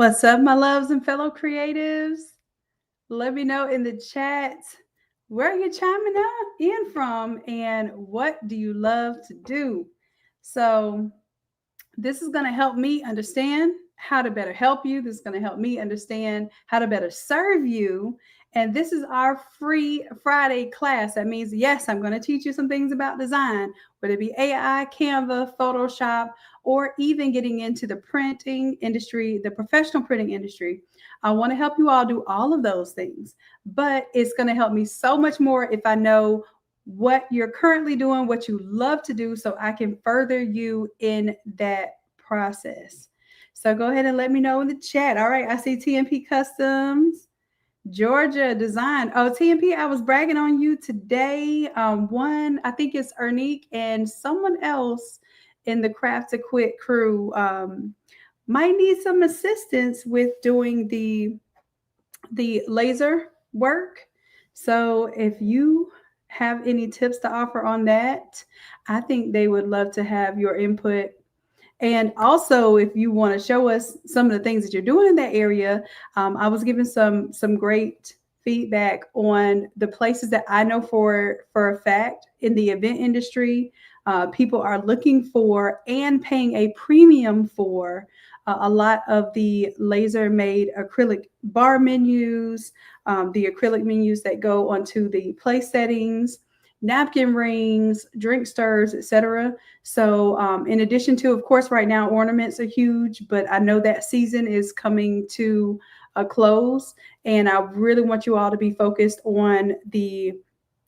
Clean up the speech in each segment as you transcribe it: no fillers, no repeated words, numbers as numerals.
What's up, my loves and fellow creatives? Let me know in the chat where you're chiming in from and what do you love to do. So, this is going to help me understand how to better help you. This is going to help me understand how to better serve you. And this is our free Friday class. That means, yes, I'm going to teach you some things about design, whether it be AI, Canva, Photoshop, or even getting into the printing industry, the professional printing industry. I want to help you all do all of those things, but it's going to help me so much more if I know what you're currently doing, what you love to do, so I can further you in that process. So go ahead and let me know in the chat. All right, I see TMP Customs, Georgia Design. Oh, TMP, I was bragging on you today. One, I think it's Ernique and someone else in the Craft to Quit crew might need some assistance with doing the laser work. So if you have any tips to offer on that, I think they would love to have your input. And also, if you want to show us some of the things that you're doing in that area, I was given some great feedback on the places that I know for a fact in the event industry, people are looking for and paying a premium for a lot of the laser made acrylic bar menus, the acrylic menus that go onto the place settings, napkin rings, drink stirs, etc. So, in addition to, of course, right now ornaments are huge, but I know that season is coming to a close, and I really want you all to be focused on the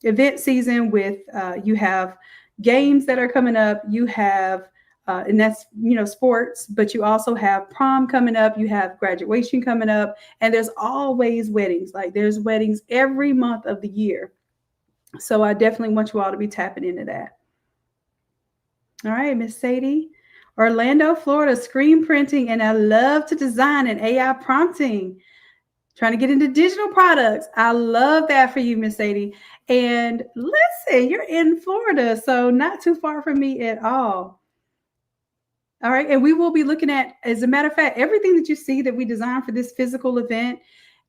event season. With you have games that are coming up, you have and that's sports, but you also have prom coming up, you have graduation coming up, and there's always weddings. Like there's weddings every month of the year. So I definitely want you all to be tapping into that. All right, Miss Sadie. Orlando, Florida, screen printing, and I love to design and AI prompting. Trying to get into digital products. I love that for you, Miss Sadie. And listen, you're in Florida, so not too far from me at all. All right, and we will be looking at, as a matter of fact, everything that you see that we designed for this physical event,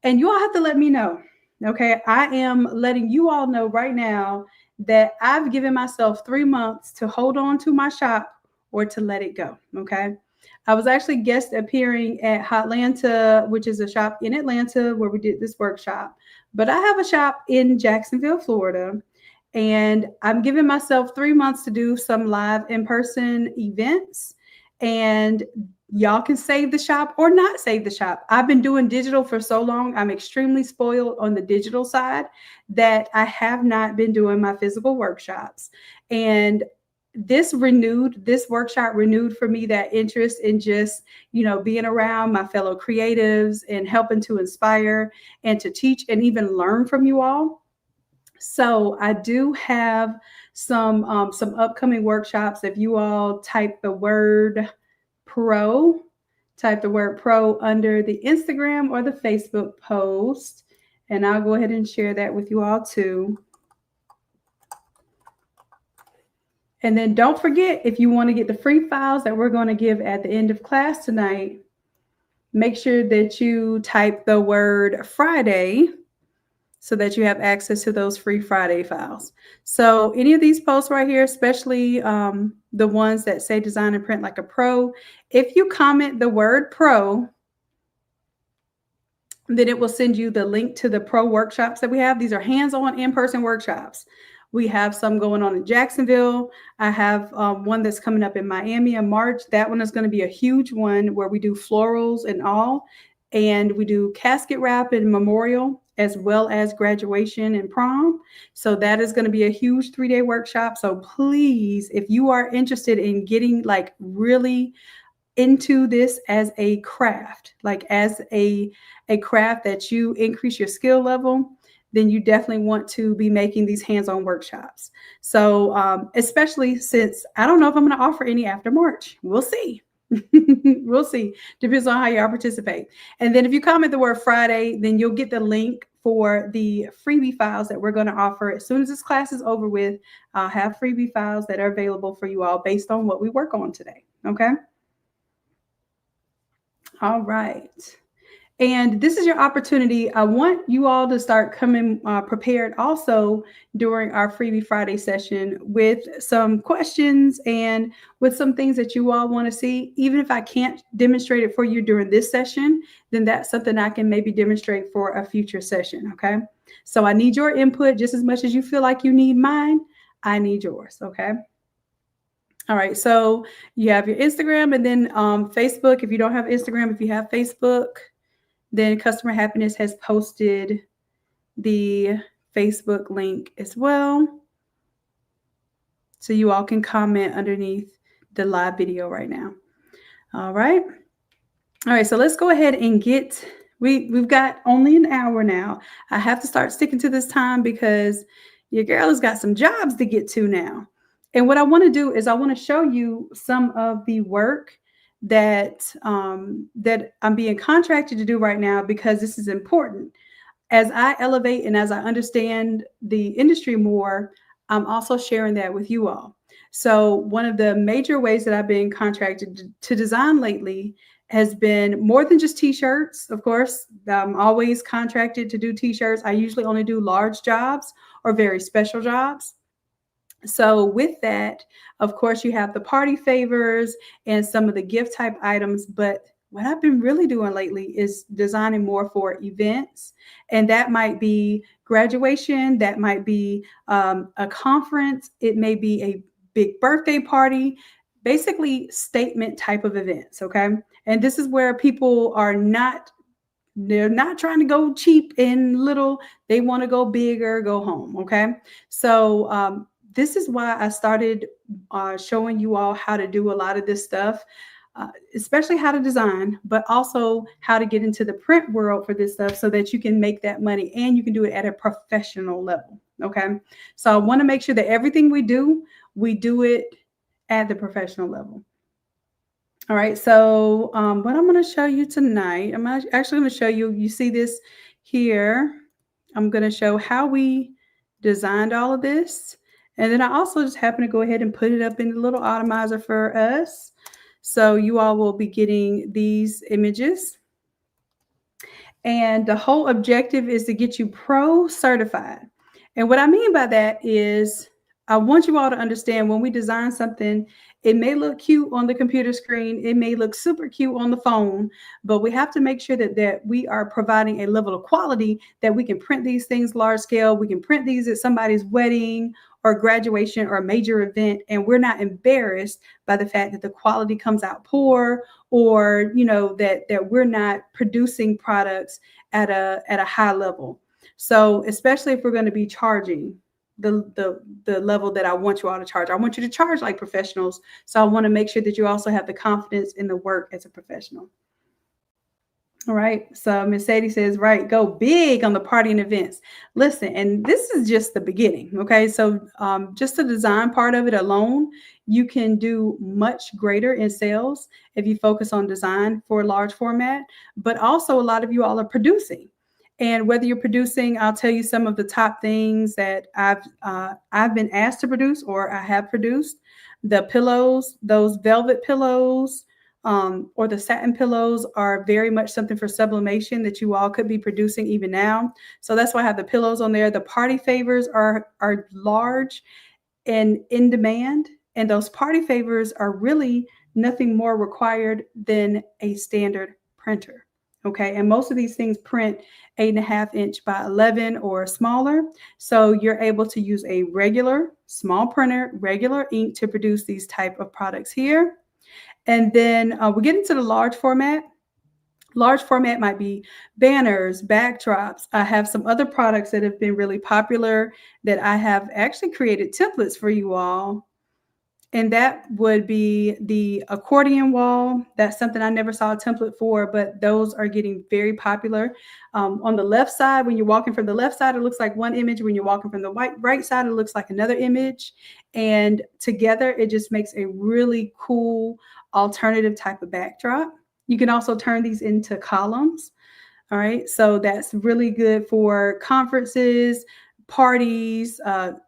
and you all have to let me know. Okay, I am letting you all know right now that I've given myself 3 months to hold on to my shop or to let it go. Okay, I was actually guest appearing at Hotlanta, which is a shop in Atlanta where we did this workshop. But I have a shop in Jacksonville, Florida, and I'm giving myself 3 months to do some live in-person events. And y'all can save the shop or not save the shop. I've been doing digital for so long. I'm extremely spoiled on the digital side that I have not been doing my physical workshops. And this workshop renewed for me that interest in just, being around my fellow creatives and helping to inspire and to teach and even learn from you all. So I do have some upcoming workshops. If you all type the word pro under the Instagram or the Facebook post, and I'll go ahead and share that with you all too. And then don't forget, if you want to get the free files that we're going to give at the end of class tonight, make sure that you type the word Friday so that you have access to those free Friday files. So any of these posts right here, especially the ones that say design and print like a pro, if you comment the word pro, then it will send you the link to the pro workshops that we have. These are hands-on in-person workshops. We have some going on in Jacksonville. I have one that's coming up in Miami in March. That one is going to be a huge one where we do florals and all. And we do casket wrap and memorial, as well as graduation and prom. So that is going to be a huge 3-day workshop. So please, if you are interested in getting like really into this as a craft, like as a craft that you increase your skill level, then you definitely want to be making these hands-on workshops. So especially since I don't know if I'm going to offer any after March. We'll see. We'll see. Depends on how y'all participate. And then if you comment the word Friday, then you'll get the link for the freebie files that we're going to offer. As soon as this class is over with, I'll have freebie files that are available for you all based on what we work on today. Okay. All right. And this is your opportunity. I want you all to start coming prepared also during our Freebie Friday session with some questions and with some things that you all want to see. Even if I can't demonstrate it for you during this session, then that's something I can maybe demonstrate for a future session. Okay. So I need your input just as much as you feel like you need mine. I need yours. Okay. All right. So you have your Instagram and then Facebook. If you don't have Instagram, if you have Facebook, then Customer Happiness has posted the Facebook link as well. So you all can comment underneath the live video right now. All right. All right. So let's go ahead and we've got only an hour now. I have to start sticking to this time because your girl has got some jobs to get to now. And what I want to do is I want to show you some of the work that I'm being contracted to do right now because this is important. As I elevate and as I understand the industry more, I'm also sharing that with you all. So one of the major ways that I've been contracted to design lately has been more than just t-shirts. Of course, I'm always contracted to do t-shirts. I usually only do large jobs or very special jobs. So with that, of course, you have the party favors and some of the gift type items. But what I've been really doing lately is designing more for events. And that might be graduation, that might be a conference, it may be a big birthday party, basically statement type of events. Okay. And this is where people are not they're not trying to go cheap and little. They want to go big or go home. Okay. So this is why I started showing you all how to do a lot of this stuff, especially how to design, but also how to get into the print world for this stuff so that you can make that money and you can do it at a professional level. Okay. So I want to make sure that everything we do it at the professional level. All right, so what I'm going to show you tonight, I'm actually going to show you, you see this here. I'm going to show how we designed all of this. And then I also just happen to go ahead and put it up in the little Automizer for us. So you all will be getting these images. And the whole objective is to get you pro certified. And what I mean by that is I want you all to understand when we design something, it may look cute on the computer screen, it may look super cute on the phone, but we have to make sure that we are providing a level of quality that we can print these things large scale, we can print these at somebody's wedding or graduation or a major event, and we're not embarrassed by the fact that the quality comes out poor or that we're not producing products at a high level. So especially if we're going to be charging the level that I want you all to charge. I want you to charge like professionals. So I want to make sure that you also have the confidence in the work as a professional. All right. So Miss Sadie says, right, go big on the party and events. Listen, and this is just the beginning. Okay. So just the design part of it alone, you can do much greater in sales if you focus on design for a large format, but also a lot of you all are producing. And whether you're producing, I'll tell you some of the top things that I've been asked to produce or I have produced. The pillows, those velvet pillows, or the satin pillows are very much something for sublimation that you all could be producing even now. So that's why I have the pillows on there. The party favors are large and in demand. And those party favors are really nothing more required than a standard printer. Okay. And most of these things print 8.5-inch by 11 or smaller. So you're able to use a regular small printer, regular ink to produce these type of products here. And then we get into the large format. Large format might be banners, backdrops. I have some other products that have been really popular that I have actually created templates for you all. And that would be the accordion wall. That's something I never saw a template for, but those are getting very popular. On the left side, when you're walking from the left side, it looks like one image. When you're walking from the right side, it looks like another image. And together, it just makes a really cool alternative type of backdrop. You can also turn these into columns. All right, so that's really good for conferences, parties,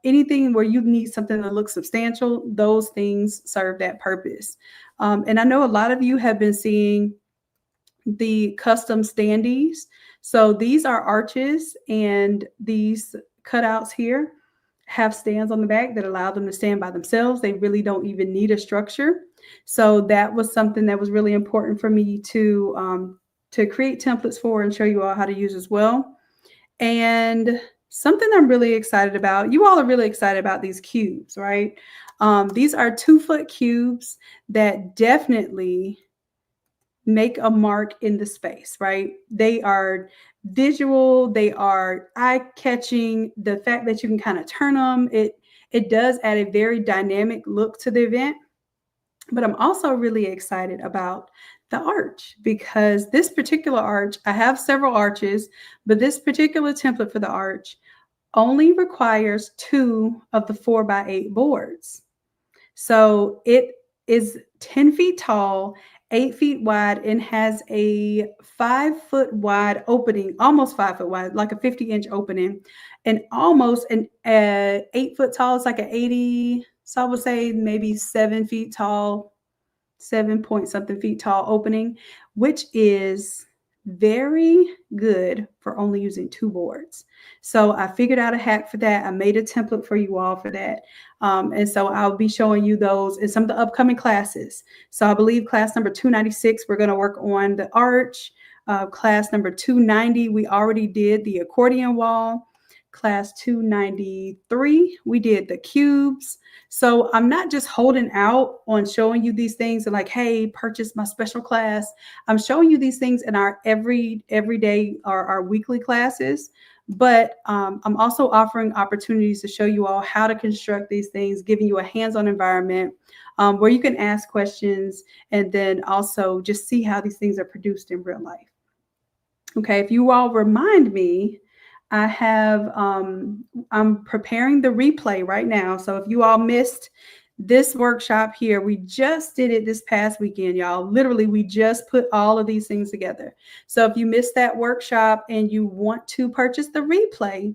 anything where you need something that looks substantial. Those things serve that purpose. And I know a lot of you have been seeing the custom standees. So these are arches, and these cutouts here have stands on the back that allow them to stand by themselves. They really don't even need a structure. So that was something that was really important for me to create templates for and show you all how to use as well. And something I'm really excited about, you all are really excited about these cubes, right? These are 2-foot cubes that definitely make a mark in the space, right? They are visual, they are eye-catching. The fact that you can kind of turn them, it does add a very dynamic look to the event. But I'm also really excited about the arch, because this particular arch, I have several arches, but this particular template for the arch only requires 2 of the 4x8 boards. So it is 10 feet tall, 8 feet wide, and has a 5-foot wide opening, almost 5 foot wide, like a 50-inch opening, and almost an 8 foot tall. It's like an 80, so I would say maybe 7 feet tall, 7 point something feet tall opening, which is very good for only using 2 boards. So I figured out a hack for that. I made a template for you all for that. And so I'll be showing you those in some of the upcoming classes. So I believe class number 296, we're going to work on the arch. Class number 290, we already did the accordion wall. Class 293, we did the cubes. So I'm not just holding out on showing you these things and like, hey, purchase my special class. I'm showing you these things in our everyday or our weekly classes. But I'm also offering opportunities to show you all how to construct these things, giving you a hands-on environment where you can ask questions, and then also just see how these things are produced in real life. Okay, if you all remind me, I have, I'm preparing the replay right now. So if you all missed this workshop here, we just did it this past weekend, y'all. Literally, we just put all of these things together. So if you missed that workshop and you want to purchase the replay,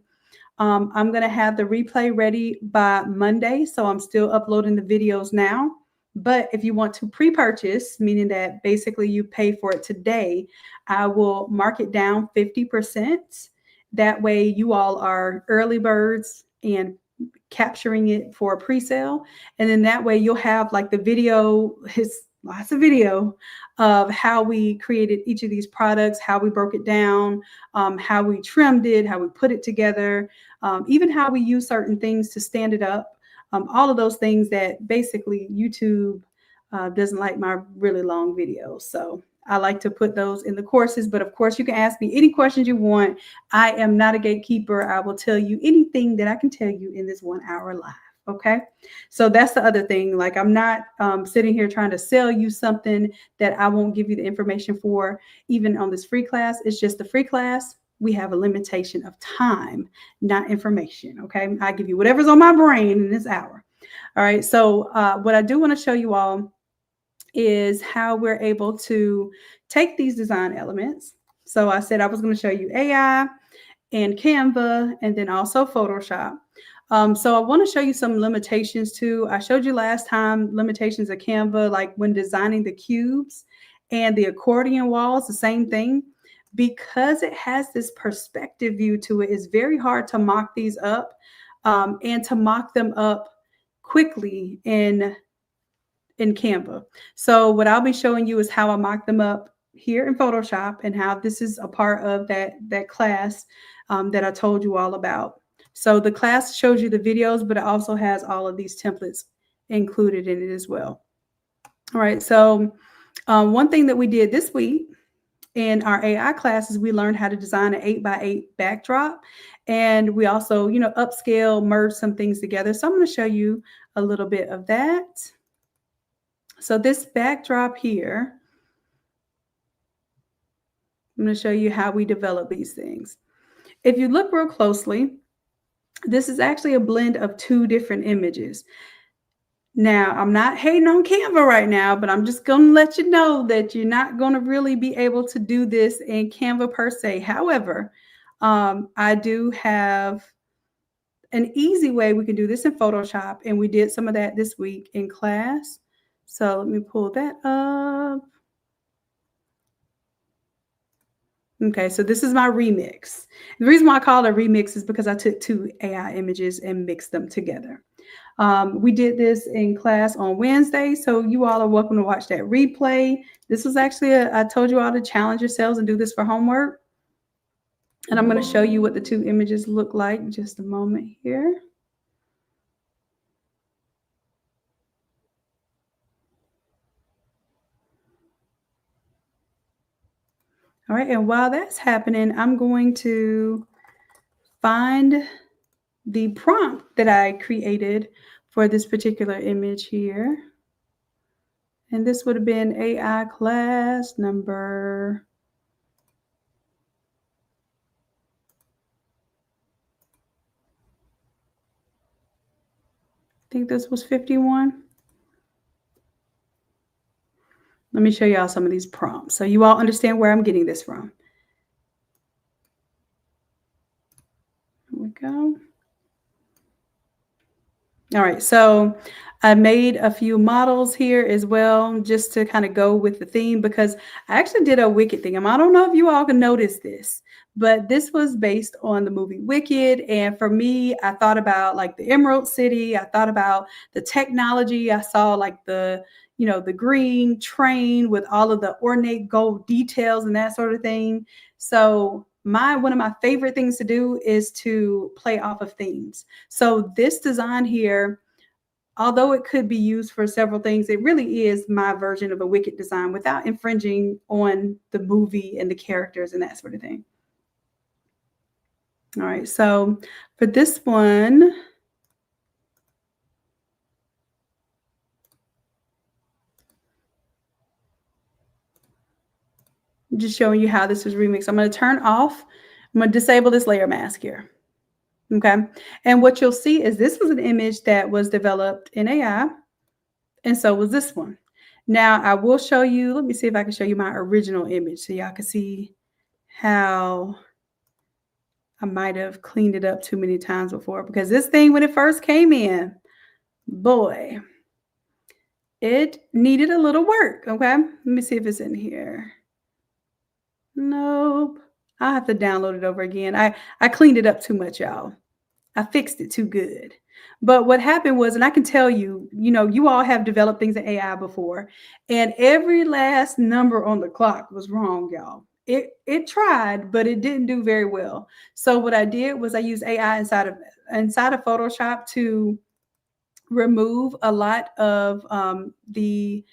I'm going to have the replay ready by Monday. So I'm still uploading the videos now. But if you want to pre-purchase, meaning that basically you pay for it today, I will mark it down 50%. That way you all are early birds and capturing it for a pre-sale. And then that way you'll have like the video, lots of video of how we created each of these products, how we broke it down, how we trimmed it, how we put it together, even how we use certain things to stand it up. All of those things that basically YouTube doesn't like my really long videos. So I like to put those in the courses, but of course you can ask me any questions you want. I am not a gatekeeper. I will tell you anything that I can tell you in this 1 hour live. Okay. So that's the other thing. Like, I'm not sitting here trying to sell you something that I won't give you the information for, even on this free class. It's just the free class. We have a limitation of time, not information. Okay. I give you whatever's on my brain in this hour. All right. So what I do want to show you all is how we're able to take these design elements. So I said I was going to show you AI and Canva, and then also Photoshop. So I want to show you some limitations too. I showed you last time limitations of Canva, like when designing the cubes and the accordion walls, the same thing. Because it has this perspective view to it, it's very hard to mock these up and to mock them up quickly in Canva. So what I'll be showing you is how I mock them up here in Photoshop, and how this is a part of that class that I told you all about. So the class shows you the videos, but it also has all of these templates included in it as well. All right. So one thing that we did this week in our AI classes, we learned how to design an 8x8 backdrop. And we also, upscale, merge some things together. So I'm going to show you a little bit of that. So this backdrop here, I'm going to show you how we develop these things. If you look real closely, this is actually a blend of 2 different images. Now, I'm not hating on Canva right now, but I'm just going to let you know that you're not going to really be able to do this in Canva per se. However, I do have an easy way we can do this in Photoshop, and we did some of that this week in class. So let me pull that up. Okay, so this is my remix. The reason why I call it a remix is because I took two AI images and mixed them together. We did this in class on Wednesday, so you all are welcome to watch that replay. This was actually I told you all to challenge yourselves and do this for homework. And I'm going to show you what the two images look like in just a moment here. All right, and while that's happening, I'm going to find the prompt that I created for this particular image here. And this would have been AI class number, I think this was 51. Let me show y'all some of these prompts so you all understand where I'm getting this from. Here we go. All right, so I made a few models here as well, just to kind of go with the theme, because I actually did a Wicked thing. I don't know if you all can notice this, but this was based on the movie Wicked. And for me, I thought about like the Emerald City. I thought about the technology. I saw like the green train with all of the ornate gold details and that sort of thing. So one of my favorite things to do is to play off of themes. So this design here, although it could be used for several things, it really is my version of a Wicked design without infringing on the movie and the characters and that sort of thing. All right, so for this one, I'm just showing you how this was remixed. I'm going to turn off, I'm going to disable this layer mask here. Okay, and what you'll see is this was an image that was developed in AI, and so was this one. Now I will show you, let me see if I can show you my original image so y'all can see how I might have cleaned it up too many times before, because this thing, when it first came in, boy, it needed a little work. Okay, let me see if it's in here. Nope. I'll have to download it over again. I cleaned it up too much, y'all. I fixed it too good. But what happened was, and I can tell you, you all have developed things in AI before, and every last number on the clock was wrong, y'all. It tried, but it didn't do very well. So what I did was I used AI inside of Photoshop to remove a lot of the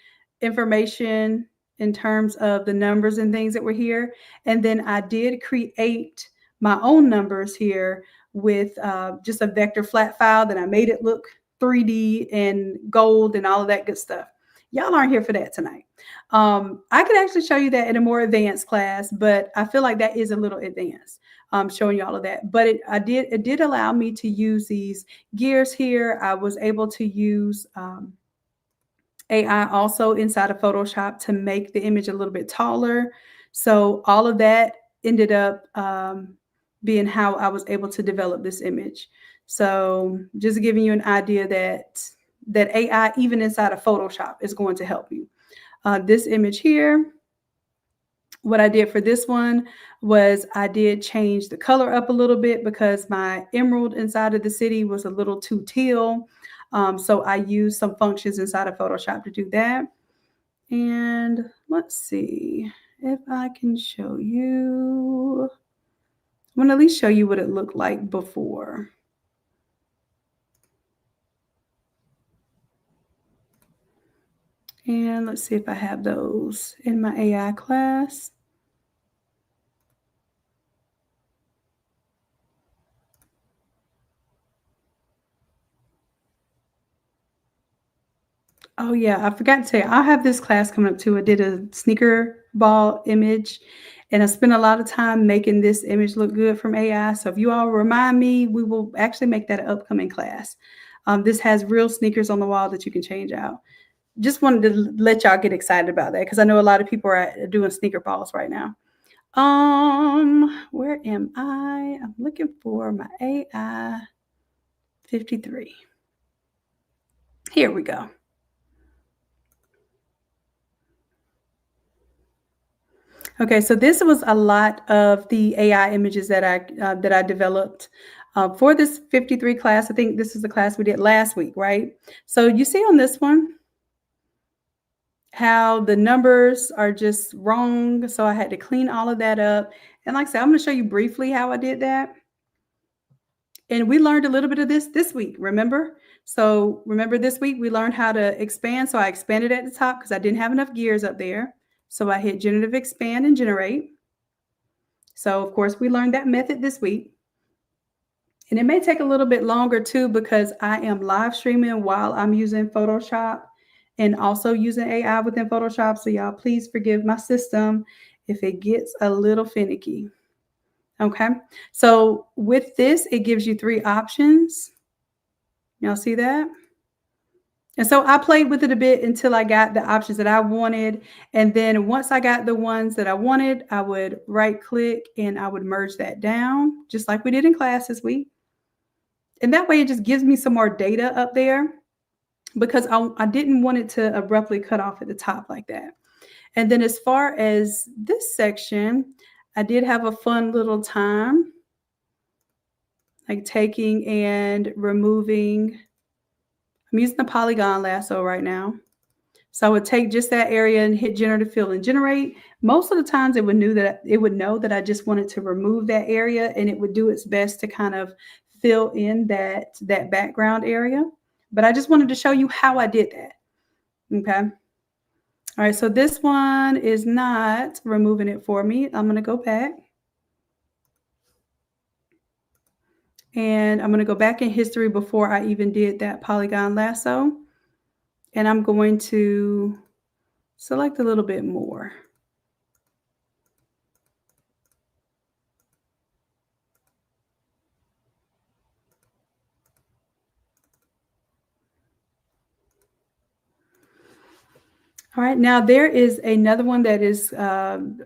information in terms of the numbers and things that were here. And then I did create my own numbers here with just a vector flat file that I made it look 3D and gold and all of that good stuff. Y'all aren't here for that tonight. I could actually show you that in a more advanced class, but I feel like that is a little advanced, showing you all of that. But it did allow me to use these gears here. I was able to use AI also inside of Photoshop to make the image a little bit taller. So all of that ended up being how I was able to develop this image. So just giving you an idea that AI, even inside of Photoshop, is going to help you. This image here, what I did for this one was I did change the color up a little bit because my emerald inside of the city was a little too teal. So I used some functions inside of Photoshop to do that. And let's see if I can show you. I'm going to at least show you what it looked like before. And let's see if I have those in my AI class. Oh yeah, I forgot to say, I have this class coming up too. I did a sneaker ball image, and I spent a lot of time making this image look good from AI. So if you all remind me, we will actually make that an upcoming class. This has real sneakers on the wall that you can change out. Just wanted to let y'all get excited about that because I know a lot of people are doing sneaker balls right now. Where am I? I'm looking for my AI 53. Here we go. Okay, so this was a lot of the AI images that I developed for this 53 class. I think this is the class we did last week, right? So you see on this one how the numbers are just wrong. So I had to clean all of that up. And like I said, I'm going to show you briefly how I did that. And we learned a little bit of this week, remember? So remember this week we learned how to expand. So I expanded at the top because I didn't have enough gears up there. So I hit generative expand and generate. So of course we learned that method this week. And it may take a little bit longer too because I am live streaming while I'm using Photoshop and also using AI within Photoshop. So y'all please forgive my system if it gets a little finicky. Okay. So with this, it gives you 3 options. Y'all see that? And so I played with it a bit until I got the options that I wanted. And then once I got the ones that I wanted, I would right click and I would merge that down, just like we did in class this week. And that way it just gives me some more data up there because I didn't want it to abruptly cut off at the top like that. And then as far as this section, I did have a fun little time like taking and removing. I'm using the polygon lasso right now. So I would take just that area and hit generative fill and generate. Most of the times it would know that I just wanted to remove that area and it would do its best to kind of fill in that background area. But I just wanted to show you how I did that. Okay. All right. So this one is not removing it for me. I'm going to go back. And I'm going to go back in history before I even did that polygon lasso. And I'm going to select a little bit more. All right, now there is another one that is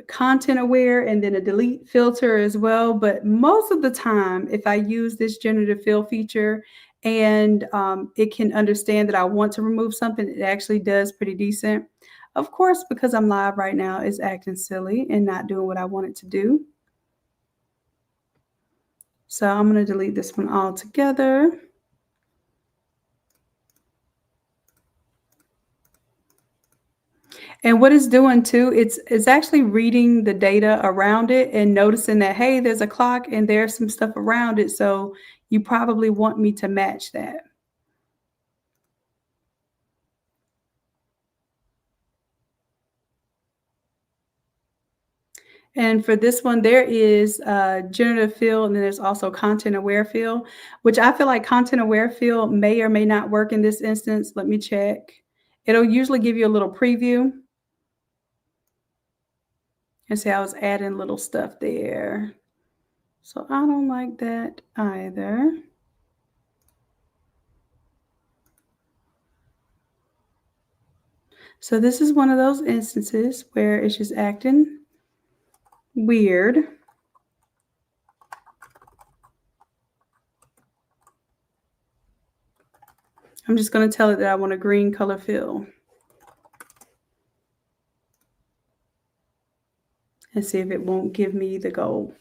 content aware and then a delete filter as well. But most of the time, if I use this generative fill feature and it can understand that I want to remove something, it actually does pretty decent. Of course, because I'm live right now, it's acting silly and not doing what I want it to do. So I'm going to delete this one altogether. And what it's doing too, it's actually reading the data around it and noticing that, hey, there's a clock and there's some stuff around it. So you probably want me to match that. And for this one, there is generative fill, and then there's also content aware fill, which I feel like content aware fill may or may not work in this instance. Let me check. It'll usually give you a little preview. And see, I was adding little stuff there. So I don't like that either. So this is one of those instances where it's just acting weird. I'm just going to tell it that I want a green color fill. And see if it won't give me the gold.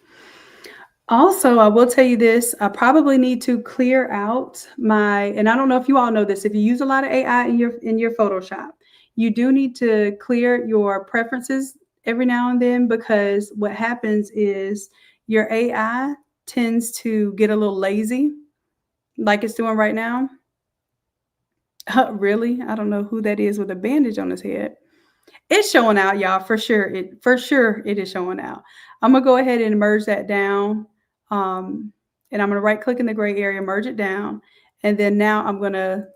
Also, I will tell you this, I probably need to clear out my, and I don't know if you all know this, if you use a lot of AI in your Photoshop, you do need to clear your preferences every now and then because what happens is your AI tends to get a little lazy like it's doing right now. Really? I don't know who that is with a bandage on his head. It's showing out, y'all, for sure. It is showing out. I'm gonna go ahead and merge that down. And I'm gonna right click in the gray area, merge it down. And then now I'm gonna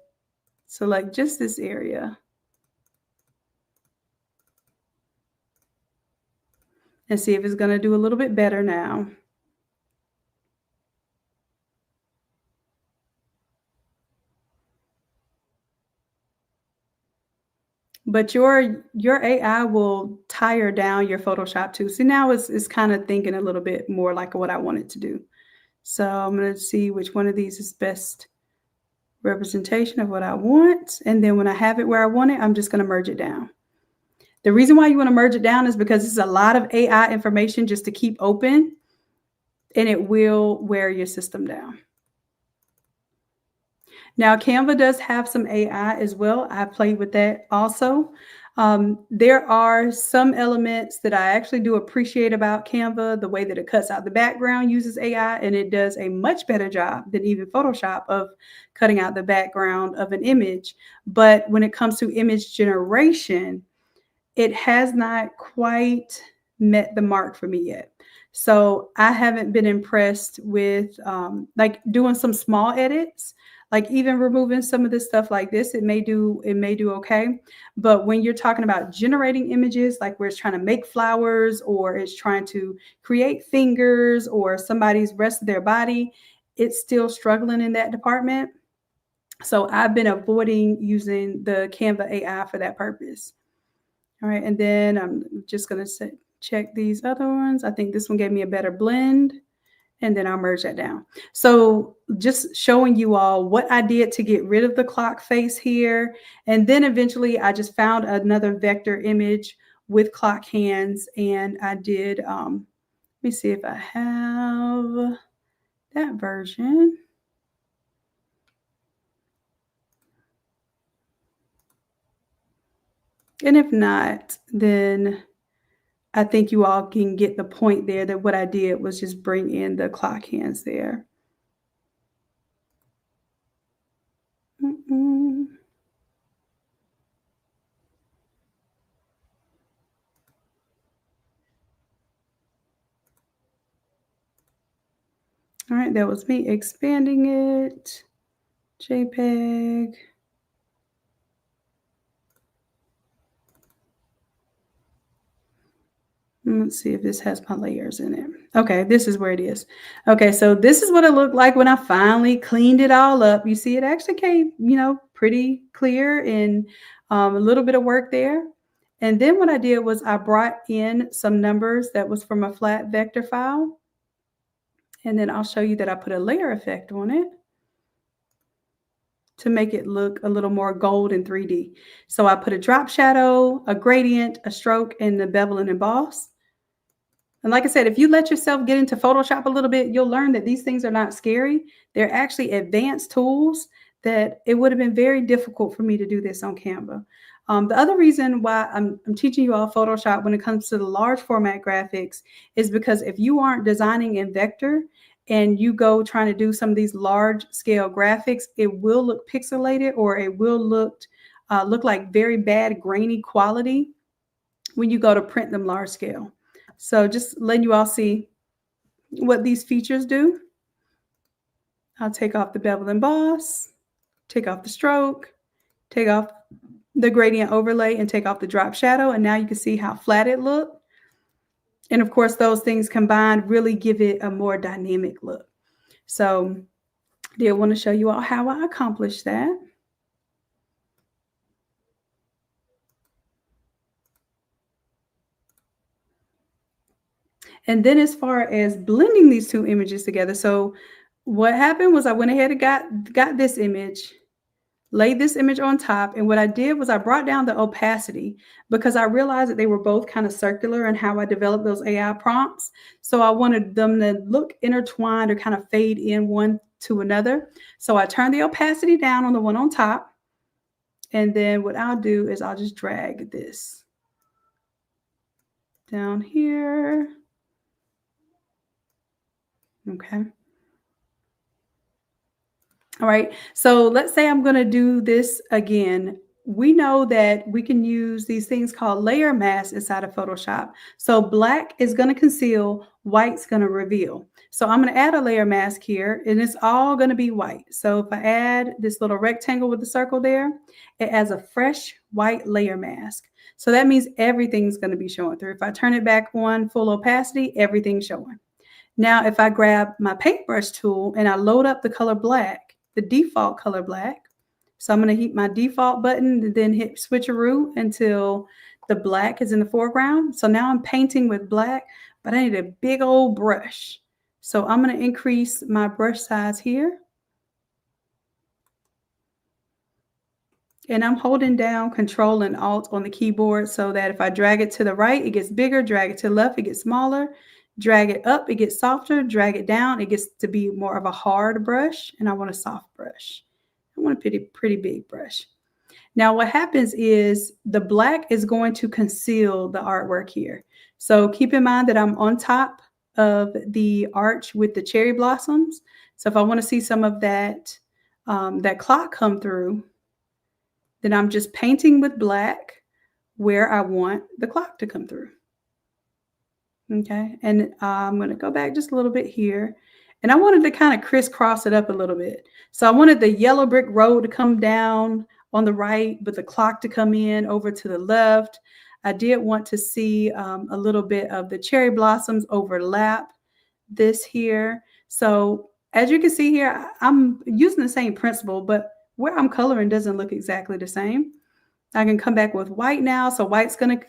select just this area. And see if it's gonna do a little bit better now. But your AI will tire down your Photoshop too. See, now it's kind of thinking a little bit more like what I want it to do. So I'm going to see which one of these is best representation of what I want. And then when I have it where I want it, I'm just going to merge it down. The reason why you want to merge it down is because it's a lot of AI information just to keep open, and it will wear your system down. Now, Canva does have some AI as well. I played with that also. There are some elements that I actually do appreciate about Canva, the way that it cuts out the background uses AI, and it does a much better job than even Photoshop of cutting out the background of an image. But when it comes to image generation, it has not quite met the mark for me yet. So I haven't been impressed with like doing some small edits, like even removing some of this stuff like this. It may do okay. But when you're talking about generating images, like where it's trying to make flowers or it's trying to create fingers or somebody's rest of their body, it's still struggling in that department. So I've been avoiding using the Canva AI for that purpose. All right, and then I'm just going to check these other ones. I think this one gave me a better blend, and then I'll merge that down. So just showing you all what I did to get rid of the clock face here. And then eventually I just found another vector image with clock hands, and I did, let me see if I have that version. And if not, then I think you all can get the point there that what I did was just bring in the clock hands there. Mm-mm. All right, that was me expanding it. JPEG. Let's see if this has my layers in it. Okay, this is where it is. Okay, so this is what it looked like when I finally cleaned it all up. You see, it actually came, pretty clear and a little bit of work there. And then what I did was I brought in some numbers that was from a flat vector file. And then I'll show you that I put a layer effect on it to make it look a little more gold in 3D. So I put a drop shadow, a gradient, a stroke, and the bevel and emboss. And like I said, if you let yourself get into Photoshop a little bit, you'll learn that these things are not scary. They're actually advanced tools that it would have been very difficult for me to do this on Canva. The other reason why I'm teaching you all Photoshop when it comes to the large format graphics is because if you aren't designing in vector and you go trying to do some of these large scale graphics, it will look pixelated or it will look like very bad grainy quality when you go to print them large scale. So just letting you all see what these features do. I'll take off the bevel and emboss, take off the stroke, take off the gradient overlay, and take off the drop shadow. And now you can see how flat it looked. And of course, those things combined really give it a more dynamic look. So I did want to show you all how I accomplished that. And then as far as blending these two images together, so what happened was I went ahead and got this image, laid this image on top. And what I did was I brought down the opacity because I realized that they were both kind of circular in how I developed those AI prompts. So I wanted them to look intertwined or kind of fade in one to another. So I turned the opacity down on the one on top. And then what I'll do is I'll just drag this down here. Okay. All right. So let's say I'm going to do this again. We know that we can use these things called layer masks inside of Photoshop. So black is going to conceal, white's going to reveal. So I'm going to add a layer mask here, and it's all going to be white. So if I add this little rectangle with the circle there, it adds a fresh white layer mask. So that means everything's going to be showing through. If I turn it back on full opacity, everything's showing. Now, if I grab my paintbrush tool and I load up the color black, the default color black. So I'm going to hit my default button and then hit switcheroo until the black is in the foreground. So now I'm painting with black, but I need a big old brush. So I'm going to increase my brush size here. And I'm holding down Control and Alt on the keyboard so that if I drag it to the right, it gets bigger, drag it to the left, it gets smaller, drag it up, it gets softer, drag it down, it gets to be more of a hard brush, and I want a soft brush. I want a pretty big brush. Now what happens is the black is going to conceal the artwork here. So keep in mind that I'm on top of the arch with the cherry blossoms. So if I want to see some of that clock come through, then I'm just painting with black where I want the clock to come through. Okay, and I'm going to go back just a little bit here. And I wanted to kind of crisscross it up a little bit. So I wanted the yellow brick road to come down on the right, but the clock to come in over to the left. I did want to see a little bit of the cherry blossoms overlap this here. So as you can see here, I'm using the same principle, but where I'm coloring doesn't look exactly the same. I can come back with white now. So white's going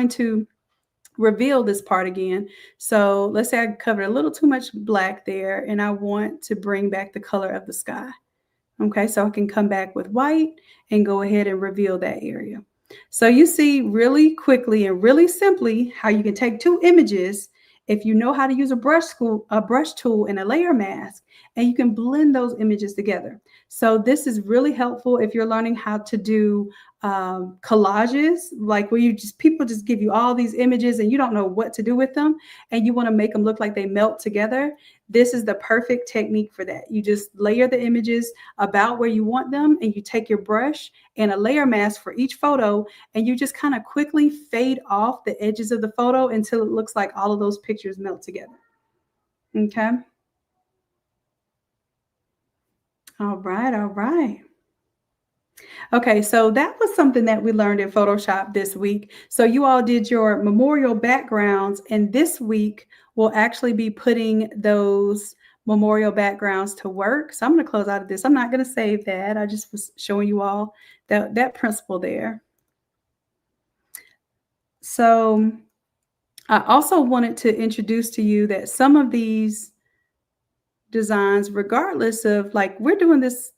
to reveal this part again. So let's say I covered a little too much black there and I want to bring back the color of the sky. Okay, so I can come back with white and go ahead and reveal that area. So you see really quickly and really simply how you can take two images if you know how to use a brush tool and a layer mask, and you can blend those images together. So this is really helpful if you're learning how to do collages, like where people just give you all these images and you don't know what to do with them, and you want to make them look like they melt together. This is the perfect technique for that. You just layer the images about where you want them, and you take your brush and a layer mask for each photo, and you just kind of quickly fade off the edges of the photo until it looks like all of those pictures melt together. Okay. All right. All right. Okay, so that was something that we learned in Photoshop this week. So you all did your memorial backgrounds, and this week we'll actually be putting those memorial backgrounds to work. So I'm going to close out of this. I'm not going to save that. I just was showing you all that principle there. So I also wanted to introduce to you that some of these designs, regardless of, like, we're doing this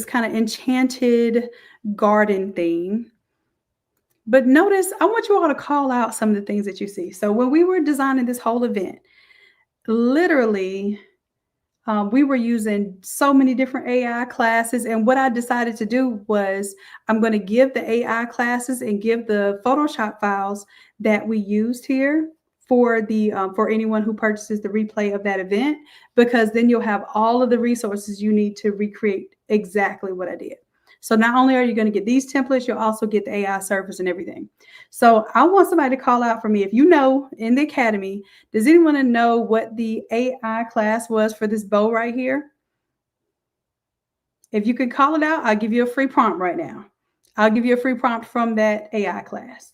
kind of enchanted garden theme. But notice, I want you all to call out some of the things that you see. So when we were designing this whole event, literally, we were using so many different AI classes. And what I decided to do was I'm going to give the AI classes and give the Photoshop files that we used here for anyone who purchases the replay of that event, because then you'll have all of the resources you need to recreate exactly what I did. So not only are you going to get these templates, you'll also get the AI servers and everything. So I want somebody to call out for me. If you know in the Academy, does anyone know what the AI class was for this bow right here? If you could call it out, I'll give you a free prompt right now. I'll give you a free prompt from that AI class.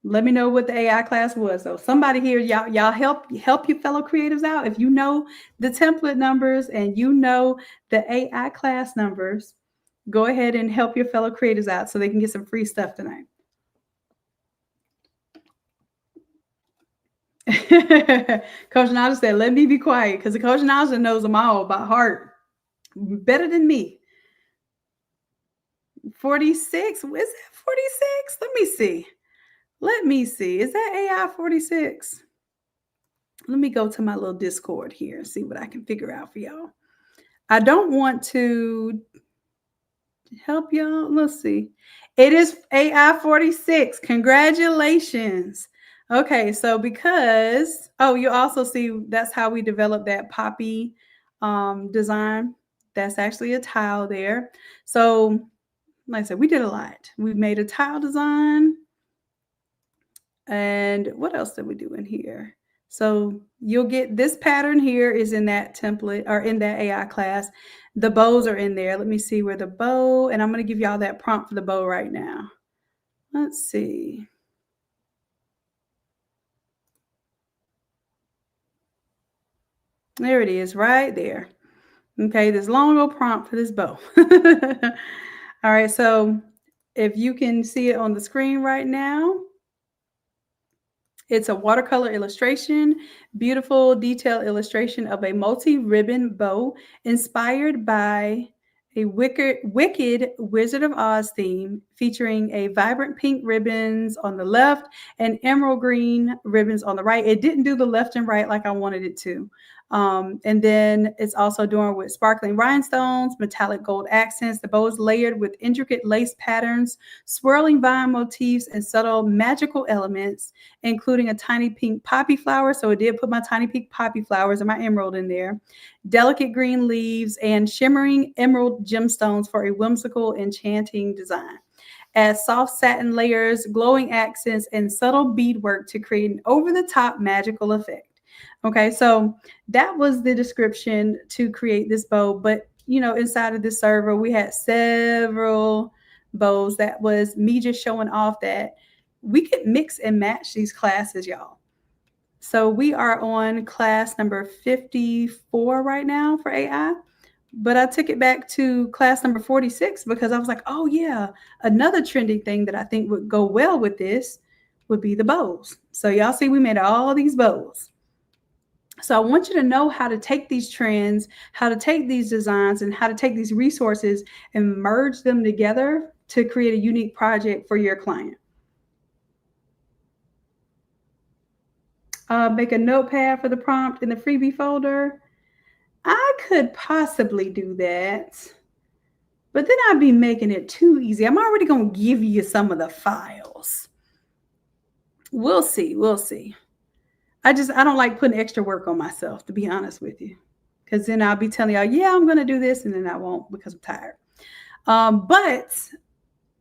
Let me know what the AI class was. So somebody here, y'all help your fellow creatives out. If you know the template numbers and you know the AI class numbers, go ahead and help your fellow creatives out so they can get some free stuff tonight. Coach Naja said, let me be quiet, because Coach Naja knows them all by heart better than me. 46. Is that 46? Let me see. Is that AI 46? Let me go to my little Discord here and see what I can figure out for y'all. I don't want to help y'all. Let's see. It is AI 46. Congratulations. Okay, so because, you also see that's how we developed that poppy design. That's actually a tile there. So like I said, we did a lot. We made a tile design. And what else did we do in here? So you'll get this pattern here is in that template or in that AI class. The bows are in there. Let me see where the bow, and I'm going to give y'all that prompt for the bow right now. Let's see. There it is right there. Okay, this long old prompt for this bow. All right, so if you can see it on the screen right now, it's a watercolor illustration, beautiful detailed illustration of a multi-ribbon bow inspired by a wicked Wizard of Oz theme featuring a vibrant pink ribbons on the left and emerald green ribbons on the right. It didn't do the left and right like I wanted it to. And then it's also adorned with sparkling rhinestones, metallic gold accents. The bow is layered with intricate lace patterns, swirling vine motifs, and subtle magical elements, including a tiny pink poppy flower. So it did put my tiny pink poppy flowers and my emerald in there, delicate green leaves, and shimmering emerald gemstones for a whimsical, enchanting design. Add soft satin layers, glowing accents, and subtle beadwork to create an over the top magical effect. Okay, so that was the description to create this bow. But, inside of this server, we had several bows. That was me just showing off that we could mix and match these classes, y'all. So we are on class number 54 right now for AI. But I took it back to class number 46 because I was like, oh, yeah, another trending thing that I think would go well with this would be the bows. So y'all see, we made all these bows. So I want you to know how to take these trends, how to take these designs, and how to take these resources and merge them together to create a unique project for your client. Make a notepad for the prompt in the freebie folder. I could possibly do that, but then I'd be making it too easy. I'm already going to give you some of the files. We'll see. We'll see. I don't like putting extra work on myself, to be honest with you, because then I'll be telling y'all, yeah, I'm going to do this, and then I won't because I'm tired. But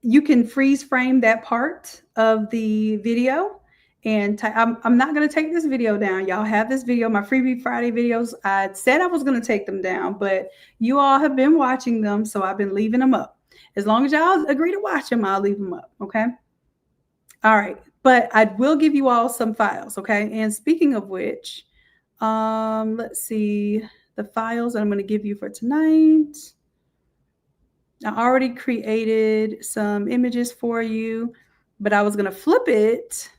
you can freeze frame that part of the video. And I'm not going to take this video down. Y'all have this video, my Freebie Friday videos. I said I was going to take them down, but you all have been watching them, so I've been leaving them up. As long as y'all agree to watch them, I'll leave them up, okay? All right, but I will give you all some files, okay? And speaking of which, let's see the files that I'm going to give you for tonight. I already created some images for you, but I was going to flip it.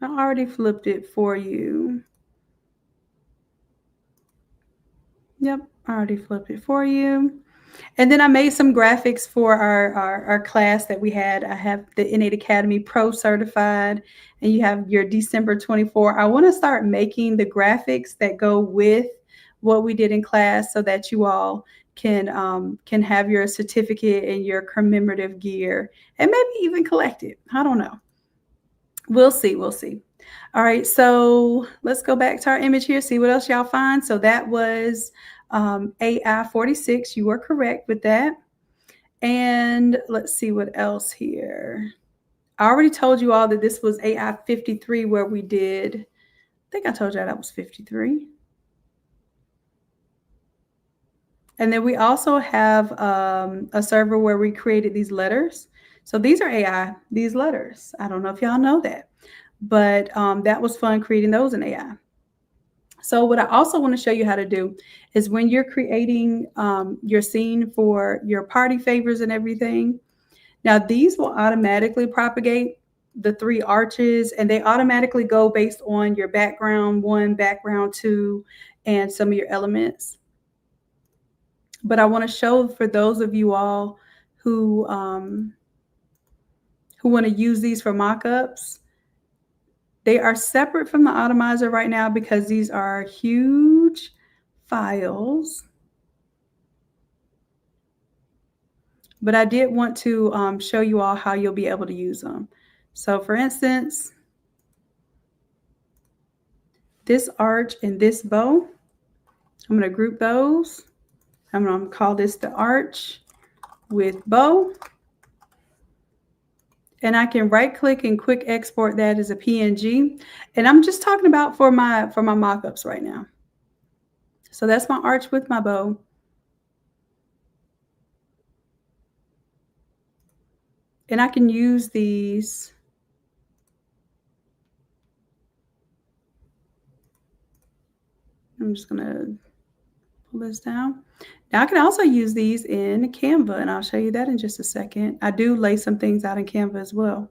I already flipped it for you. Yep, I already flipped it for you. And then I made some graphics for our class that we had. I have the Innate Academy Pro certified, and you have your December 24. I want to start making the graphics that go with what we did in class so that you all can have your certificate and your commemorative gear and maybe even collect it. I don't know. We'll see. We'll see. All right. So let's go back to our image here. See what else y'all find. So that was AI 46. You were correct with that. And let's see what else here. I already told you all that this was AI 53 where we did, I think I told you that was 53. And then we also have a server where we created these letters. So these are AI, these letters. I don't know if y'all know that, but that was fun creating those in AI. So what I also want to show you how to do is when you're creating your scene for your party favors and everything. Now these will automatically propagate the 3 arches, and they automatically go based on your background 1, background 2, and some of your elements. But I want to show for those of you all who want to use these for mockups, they are separate from the Automizer right now because these are huge files. But I did want to show you all how you'll be able to use them. So for instance, this arch and this bow, I'm going to group those. I'm going to call this the arch with bow. And I can right click and quick export that as a PNG. And I'm just talking about for my mockups right now. So that's my arch with my bow. And I can use these. I'm just going to pull this down. Now I can also use these in Canva, and I'll show you that in just a second. I do lay some things out in Canva as well.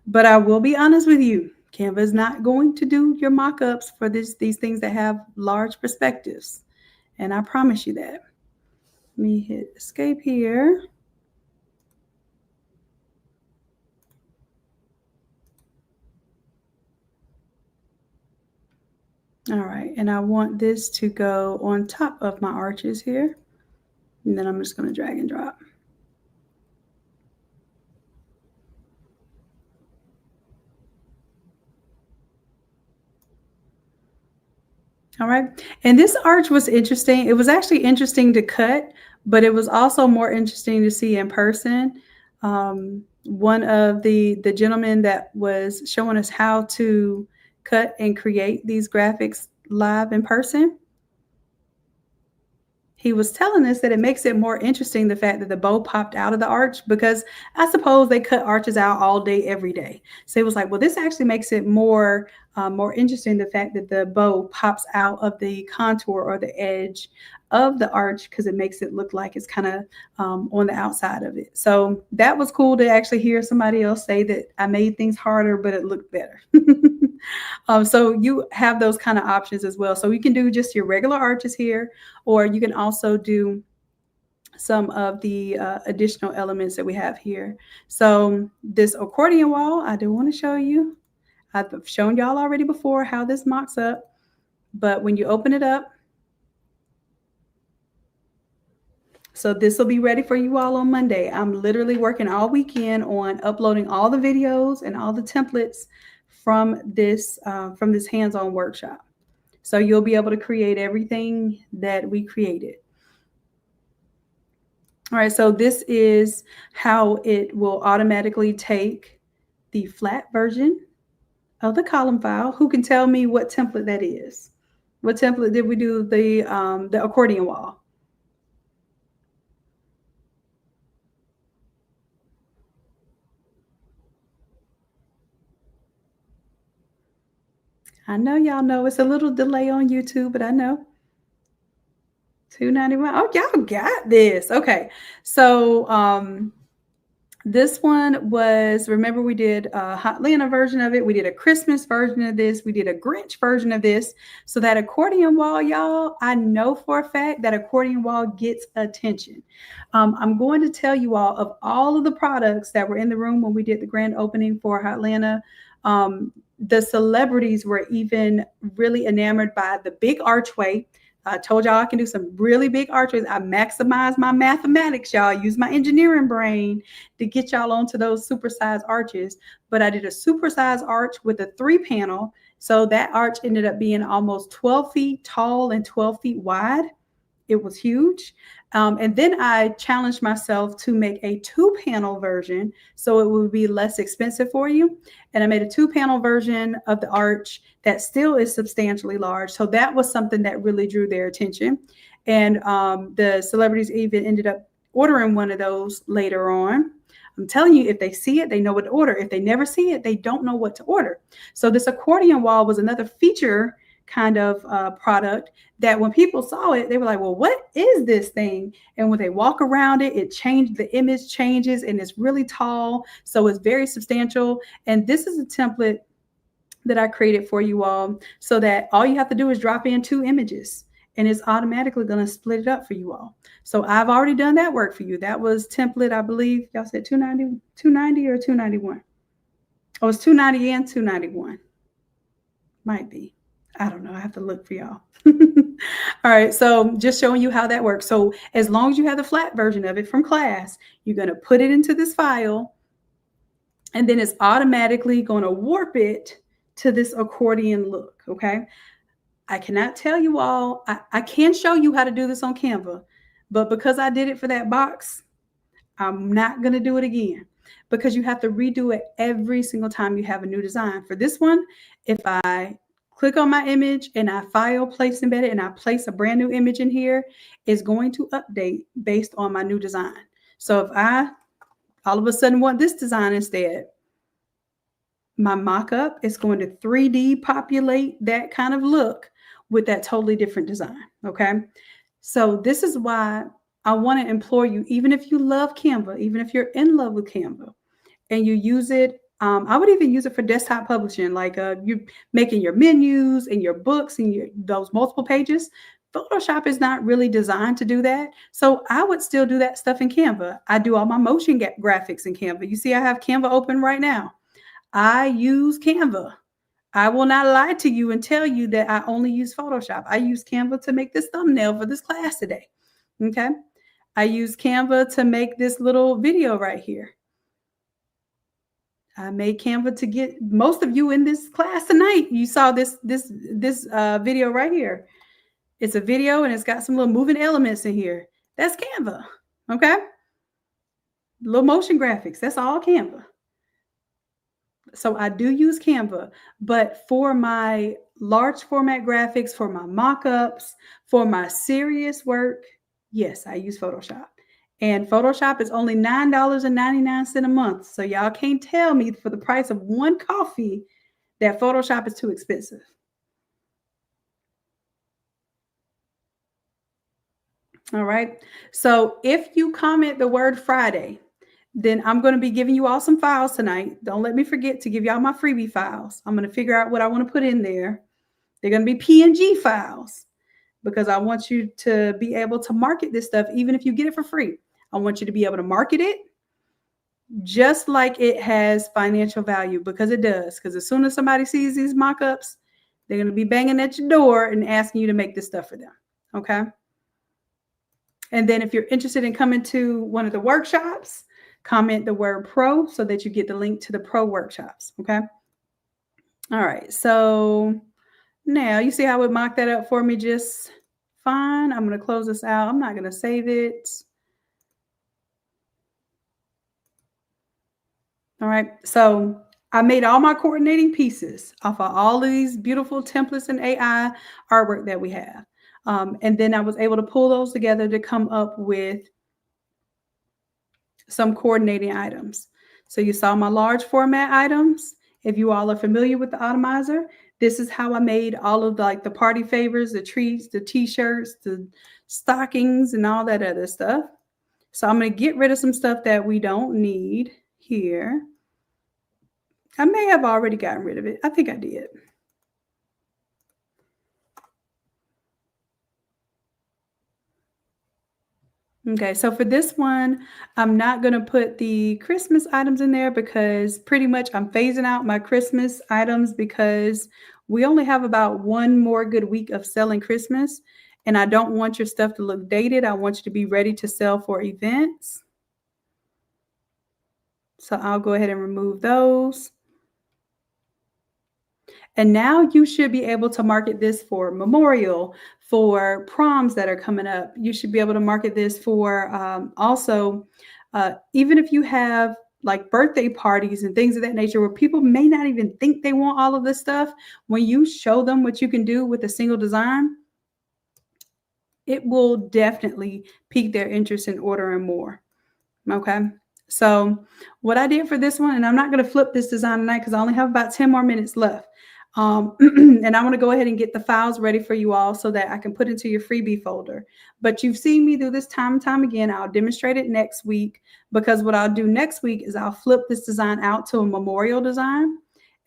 But I will be honest with you, Canva is not going to do your mock-ups for these things that have large perspectives. And I promise you that. Let me hit escape here. All right, and I want this to go on top of my arches here. And then I'm just going to drag and drop. All right. And this arch was interesting. It was actually interesting to cut, but it was also more interesting to see in person. One of the gentlemen that was showing us how to cut and create these graphics live in person, he was telling us that it makes it more interesting the fact that the bow popped out of the arch, because I suppose they cut arches out all day, every day. So it was like, well, this actually makes it more interesting the fact that the bow pops out of the contour or the edge of the arch, because it makes it look like it's kind of on the outside of it. So that was cool to actually hear somebody else say that I made things harder, but it looked better. So you have those kind of options as well. So you can do just your regular arches here, or you can also do some of the additional elements that we have here. So this accordion wall, I do want to show you. I've shown y'all already before how this mocks up, but when you open it up, so this will be ready for you all on Monday. I'm literally working all weekend on uploading all the videos and all the templates from this hands-on workshop. So you'll be able to create everything that we created. All right, so this is how it will automatically take the flat version of the column file. Who can tell me what template that is? What template did we do the accordion wall? I know y'all know it's a little delay on YouTube, but I know. $2.91. Oh, y'all got this. Okay. So this one was, remember we did a Hotlanta version of it. We did a Christmas version of this. We did a Grinch version of this. So that accordion wall, y'all, I know for a fact that accordion wall gets attention. I'm going to tell you all, of all of the products that were in the room when we did the grand opening for Hotlanta, the celebrities were even really enamored by the big archway. I told y'all I can do some really big archways. I maximize my mathematics, y'all. Use my engineering brain to get y'all onto those supersized arches. But I did a supersized arch with a 3-panel. So that arch ended up being almost 12 feet tall and 12 feet wide. It was huge. And then I challenged myself to make a 2-panel version so it would be less expensive for you. And I made a 2-panel version of the arch that still is substantially large. So that was something that really drew their attention. And the celebrities even ended up ordering one of those later on. I'm telling you, if they see it, they know what to order. If they never see it, they don't know what to order. So this accordion wall was another feature kind of product that when people saw it, they were like, well, what is this thing? And when they walk around it, it changed, the image changes, and it's really tall. So it's very substantial. And this is a template that I created for you all, so that all you have to do is drop in 2 images and it's automatically going to split it up for you all. So I've already done that work for you. That was template, I believe y'all said 290 or 291. Oh, it's 290 and 291. Might be. I don't know. I have to look for y'all. All right. So just showing you how that works. So as long as you have the flat version of it from class, you're going to put it into this file, and then it's automatically going to warp it to this accordion look. Okay. I cannot tell you all. I can show you how to do this on Canva, but because I did it for that box, I'm not going to do it again, because you have to redo it every single time you have a new design. For this one, if I click on my image and I file, place embedded, and I place a brand new image in here, it's going to update based on my new design. So if I all of a sudden want this design instead, my mockup is going to 3D populate that kind of look with that totally different design. Okay. So this is why I want to implore you, even if you love Canva, even if you're in love with Canva and you use it, I would even use it for desktop publishing, like you're making your menus and your books and those multiple pages. Photoshop is not really designed to do that. So I would still do that stuff in Canva. I do all my motion graphics in Canva. You see, I have Canva open right now. I use Canva. I will not lie to you and tell you that I only use Photoshop. I use Canva to make this thumbnail for this class today. Okay. I use Canva to make this little video right here. I made Canva to get most of you in this class tonight. You saw this video right here. It's a video and it's got some little moving elements in here. That's Canva. Okay. Little motion graphics. That's all Canva. So I do use Canva, but for my large format graphics, for my mock-ups, for my serious work, yes, I use Photoshop. And Photoshop is only $9.99 a month. So y'all can't tell me for the price of one coffee that Photoshop is too expensive. All right. So if you comment the word Friday, then I'm going to be giving you all some files tonight. Don't let me forget to give y'all my freebie files. I'm going to figure out what I want to put in there. They're going to be PNG files because I want you to be able to market this stuff even if you get it for free. I want you to be able to market it just like it has financial value, because it does. Because as soon as somebody sees these mock-ups, they're going to be banging at your door and asking you to make this stuff for them. Okay. And then if you're interested in coming to one of the workshops, comment the word pro so that you get the link to the pro workshops. Okay. All right. So now you see how it mocked that up for me just fine. I'm going to close this out. I'm not going to save it. All right. So I made all my coordinating pieces off of all of these beautiful templates and AI artwork that we have. And then I was able to pull those together to come up with some coordinating items. So you saw my large format items. If you all are familiar with the Automizer, this is how I made all of the party favors, the treats, the t-shirts, the stockings, and all that other stuff. So I'm going to get rid of some stuff that we don't need here. I may have already gotten rid of it. I think I did. Okay, so for this one, I'm not going to put the Christmas items in there because pretty much I'm phasing out my Christmas items because we only have about one more good week of selling Christmas, and I don't want your stuff to look dated. I want you to be ready to sell for events. So I'll go ahead and remove those. And now you should be able to market this for memorial, for proms that are coming up. You should be able to market this for also, even if you have like birthday parties and things of that nature where people may not even think they want all of this stuff. When you show them what you can do with a single design, it will definitely pique their interest in ordering more. Okay. So what I did for this one, and I'm not going to flip this design tonight because I only have about 10 more minutes left. And I want to go ahead and get the files ready for you all so that I can put into your freebie folder. But you've seen me do this time and time again. I'll demonstrate it next week, because what I'll do next week is I'll flip this design out to a memorial design.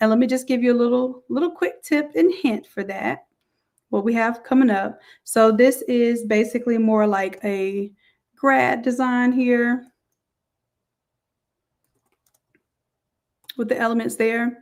And let me just give you a little quick tip and hint for that, what we have coming up. So this is basically more like a grad design here with the elements there.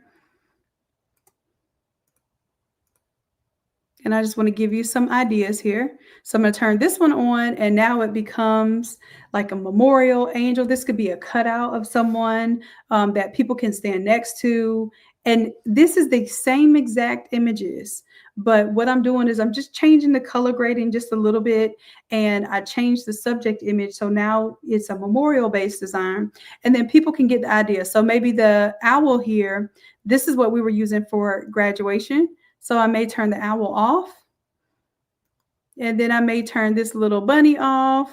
And I just want to give you some ideas here. So I'm going to turn this one on, and now it becomes like a memorial angel. This could be a cutout of someone that people can stand next to. And this is the same exact images. But what I'm doing is I'm just changing the color grading just a little bit. And I changed the subject image. So now it's a memorial-based design. And then people can get the idea. So maybe the owl here, this is what we were using for graduation. So I may turn the owl off, and then I may turn this little bunny off,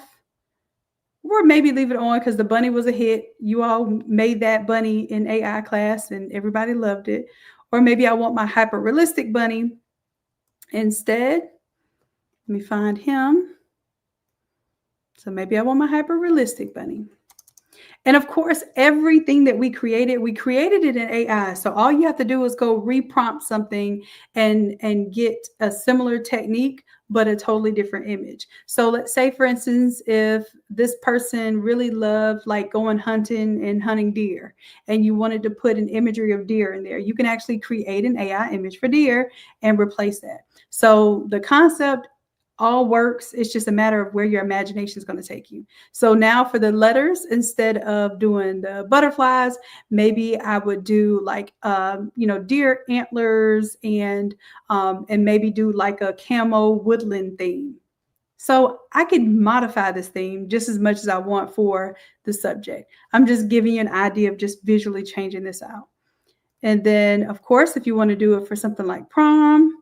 or maybe leave it on because the bunny was a hit. You all made that bunny in AI class and everybody loved it. Or maybe I want my hyper realistic bunny instead. Let me find him. So maybe I want my hyper realistic bunny. And of course, everything that we created it in AI. So all you have to do is go reprompt something and get a similar technique. but a totally different image. So let's say, for instance, if this person really loved like going hunting and hunting deer, and you wanted to put an imagery of deer in there, you can actually create an AI image for deer and replace that. So the concept all works. It's just a matter of where your imagination is going to take you. So now for the letters, instead of doing the butterflies, maybe I would do like deer antlers, and maybe do like a camo woodland theme. So I can modify this theme just as much as I want for the subject. I'm just giving you an idea of just visually changing this out. And then, of course, if you want to do it for something like prom,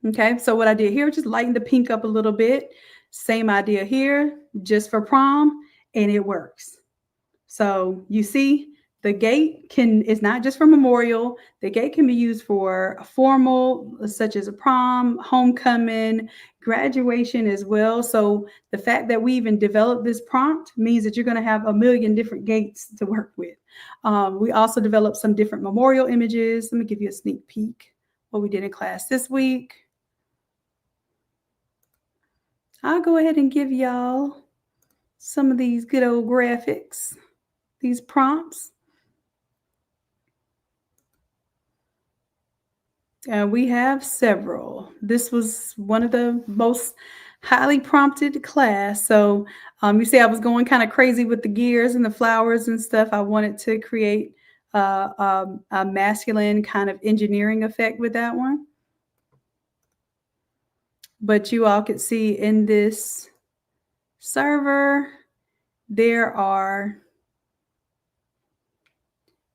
okay, so what I did here, just lighten the pink up a little bit. Same idea here, just for prom, and it works. So you see, the gate is not just for memorial. The gate can be used for a formal, such as a prom, homecoming, graduation as well. So the fact that we even developed this prompt means that you're going to have a million different gates to work with. We also developed some different memorial images. Let me give you a sneak peek what we did in class this week. I'll go ahead and give y'all some of these good old graphics, these prompts. We have several. This was one of the most highly prompted class. So you see, I was going kind of crazy with the gears and the flowers and stuff. I wanted to create a masculine kind of engineering effect with that one. But you all could see in this server, there are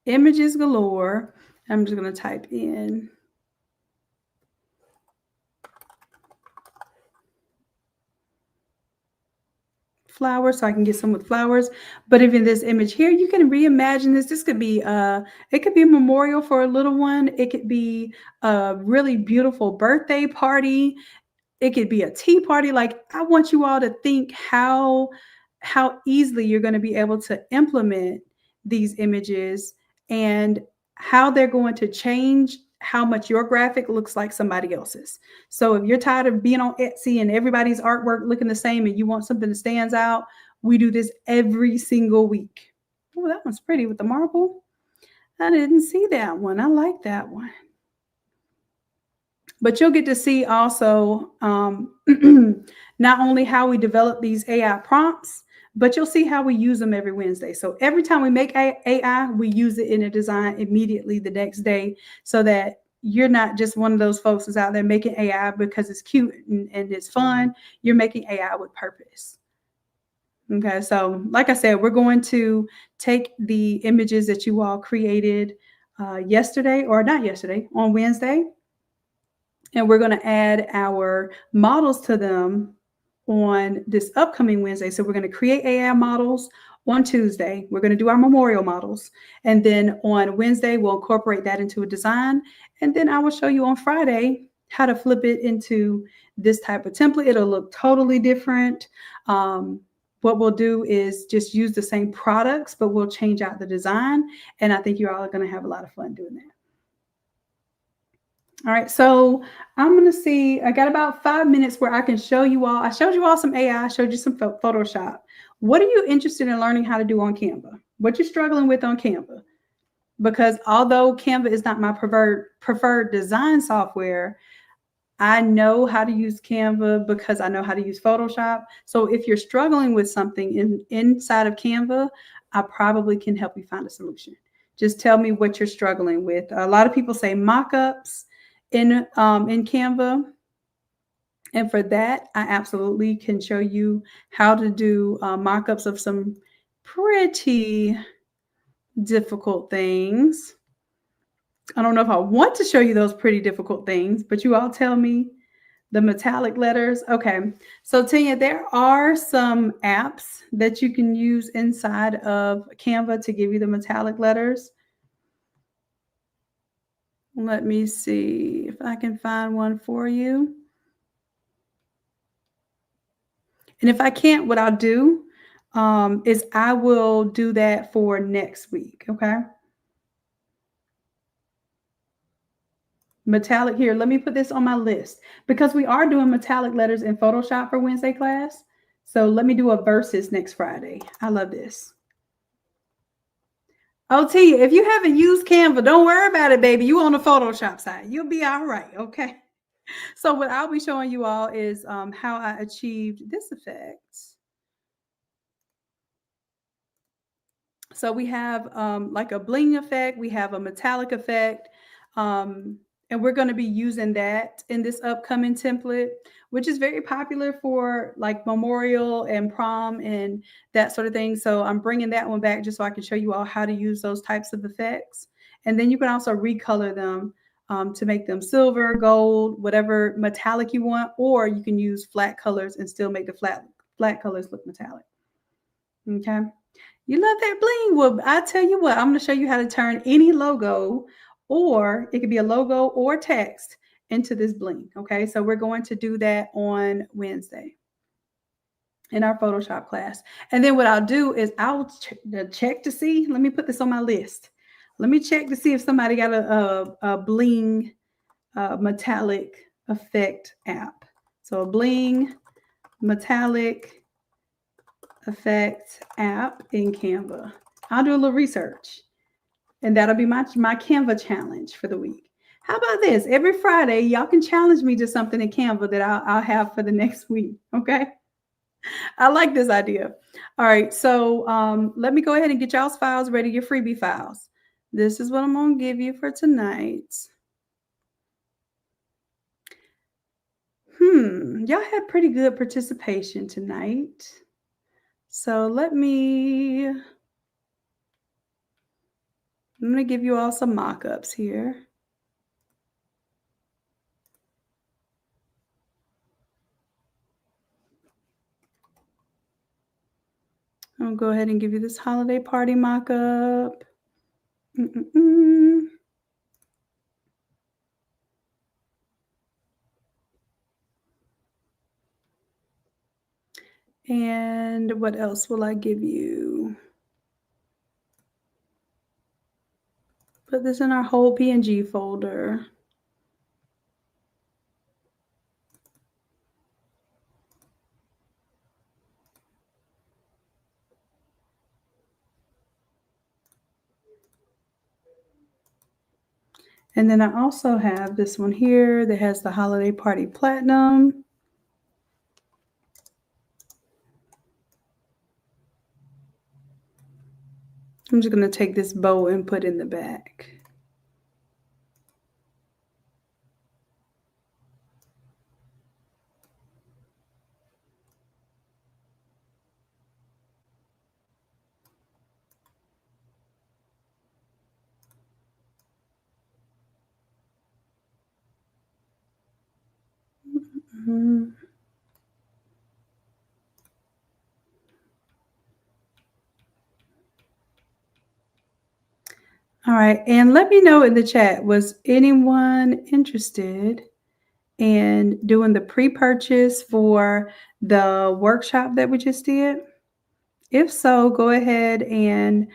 images galore. I'm just going to type in flowers so I can get some with flowers. But even this image here, you can reimagine this. This could be it could be a memorial for a little one. It could be a really beautiful birthday party. It could be a tea party. Like, I want you all to think how easily you're going to be able to implement these images, and how they're going to change how much your graphic looks like somebody else's. So if you're tired of being on Etsy and everybody's artwork looking the same and you want something that stands out, we do this every single week. Oh, that one's pretty with the marble. I didn't see that one. I like that one. But you'll get to see also not only how we develop these AI prompts, but you'll see how we use them every Wednesday. So every time we make AI, we use it in a design immediately the next day, so that you're not just one of those folks that's out there making AI because it's cute and it's fun. You're making AI with purpose. Okay, so like I said, we're going to take the images that you all created yesterday, or not yesterday, on Wednesday, and we're going to add our models to them on this upcoming Wednesday. So we're going to create AI models on Tuesday. We're going to do our memorial models. And then on Wednesday, we'll incorporate that into a design. And then I will show you on Friday how to flip it into this type of template. It'll look totally different. What we'll do is just use the same products, but we'll change out the design. And I think you all are going to have a lot of fun doing that. All right, so I'm going to see, I got about 5 minutes where I can show you all. I showed you all some AI, I showed you some Photoshop. What are you interested in learning how to do on Canva? What you're struggling with on Canva? Because although Canva is not my preferred design software, I know how to use Canva because I know how to use Photoshop. So if you're struggling with something inside of Canva, I probably can help you find a solution. Just tell me what you're struggling with. A lot of people say mockups in Canva. And for that, I absolutely can show you how to do mockups of some pretty difficult things. I don't know if I want to show you those pretty difficult things, but you all tell me. The metallic letters. Okay. So Tanya, there are some apps that you can use inside of Canva to give you the metallic letters. Let me see if I can find one for you. And if I can't, what I'll do is I will do that for next week. Okay. metallic here. Let me put this on my list because we are doing metallic letters in Photoshop for Wednesday class. So let me do a versus next Friday. I love this. OT, if you haven't used Canva, don't worry about it, baby. You on the Photoshop side. You'll be all right, okay? So what I'll be showing you all is how I achieved this effect. So we have like a bling effect. We have a metallic effect. And we're going to be using that in this upcoming template, which is very popular for like memorial and prom and that sort of thing. So I'm bringing that one back just so I can show you all how to use those types of effects. And then you can also recolor them to make them silver, gold, whatever metallic you want, or you can use flat colors and still make the flat colors look metallic. Okay. You love that bling? Well, I tell you what, I'm going to show you how to turn any logo, or it could be a logo or text, into this bling. Okay, so we're going to do that on Wednesday in our Photoshop class. And then what I'll do is I'll check to see. Let me put this on my list. Let me check to see if somebody got a bling metallic effect app. So a bling metallic effect app in Canva. I'll do a little research, and that'll be my Canva challenge for the week. How about this? Every Friday, y'all can challenge me to something in Canva that I'll have for the next week. Okay. I like this idea. All right. So let me go ahead and get y'all's files ready, your freebie files. This is what I'm going to give you for tonight. Y'all had pretty good participation tonight. So I'm going to give you all some mock-ups here. I'll go ahead and give you this holiday party mock-up. And what else will I give you? Put this in our whole PNG folder. And then I also have this one here that has the holiday party platinum. I'm just going to take this bow and put in the back. All right. And let me know in the chat, was anyone interested in doing the pre-purchase for the workshop that we just did? If so, go ahead and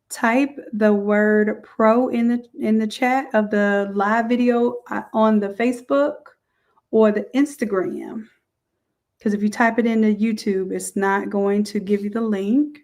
type the word pro in the chat of the live video on the Facebook or the Instagram. Because if you type it into YouTube, it's not going to give you the link.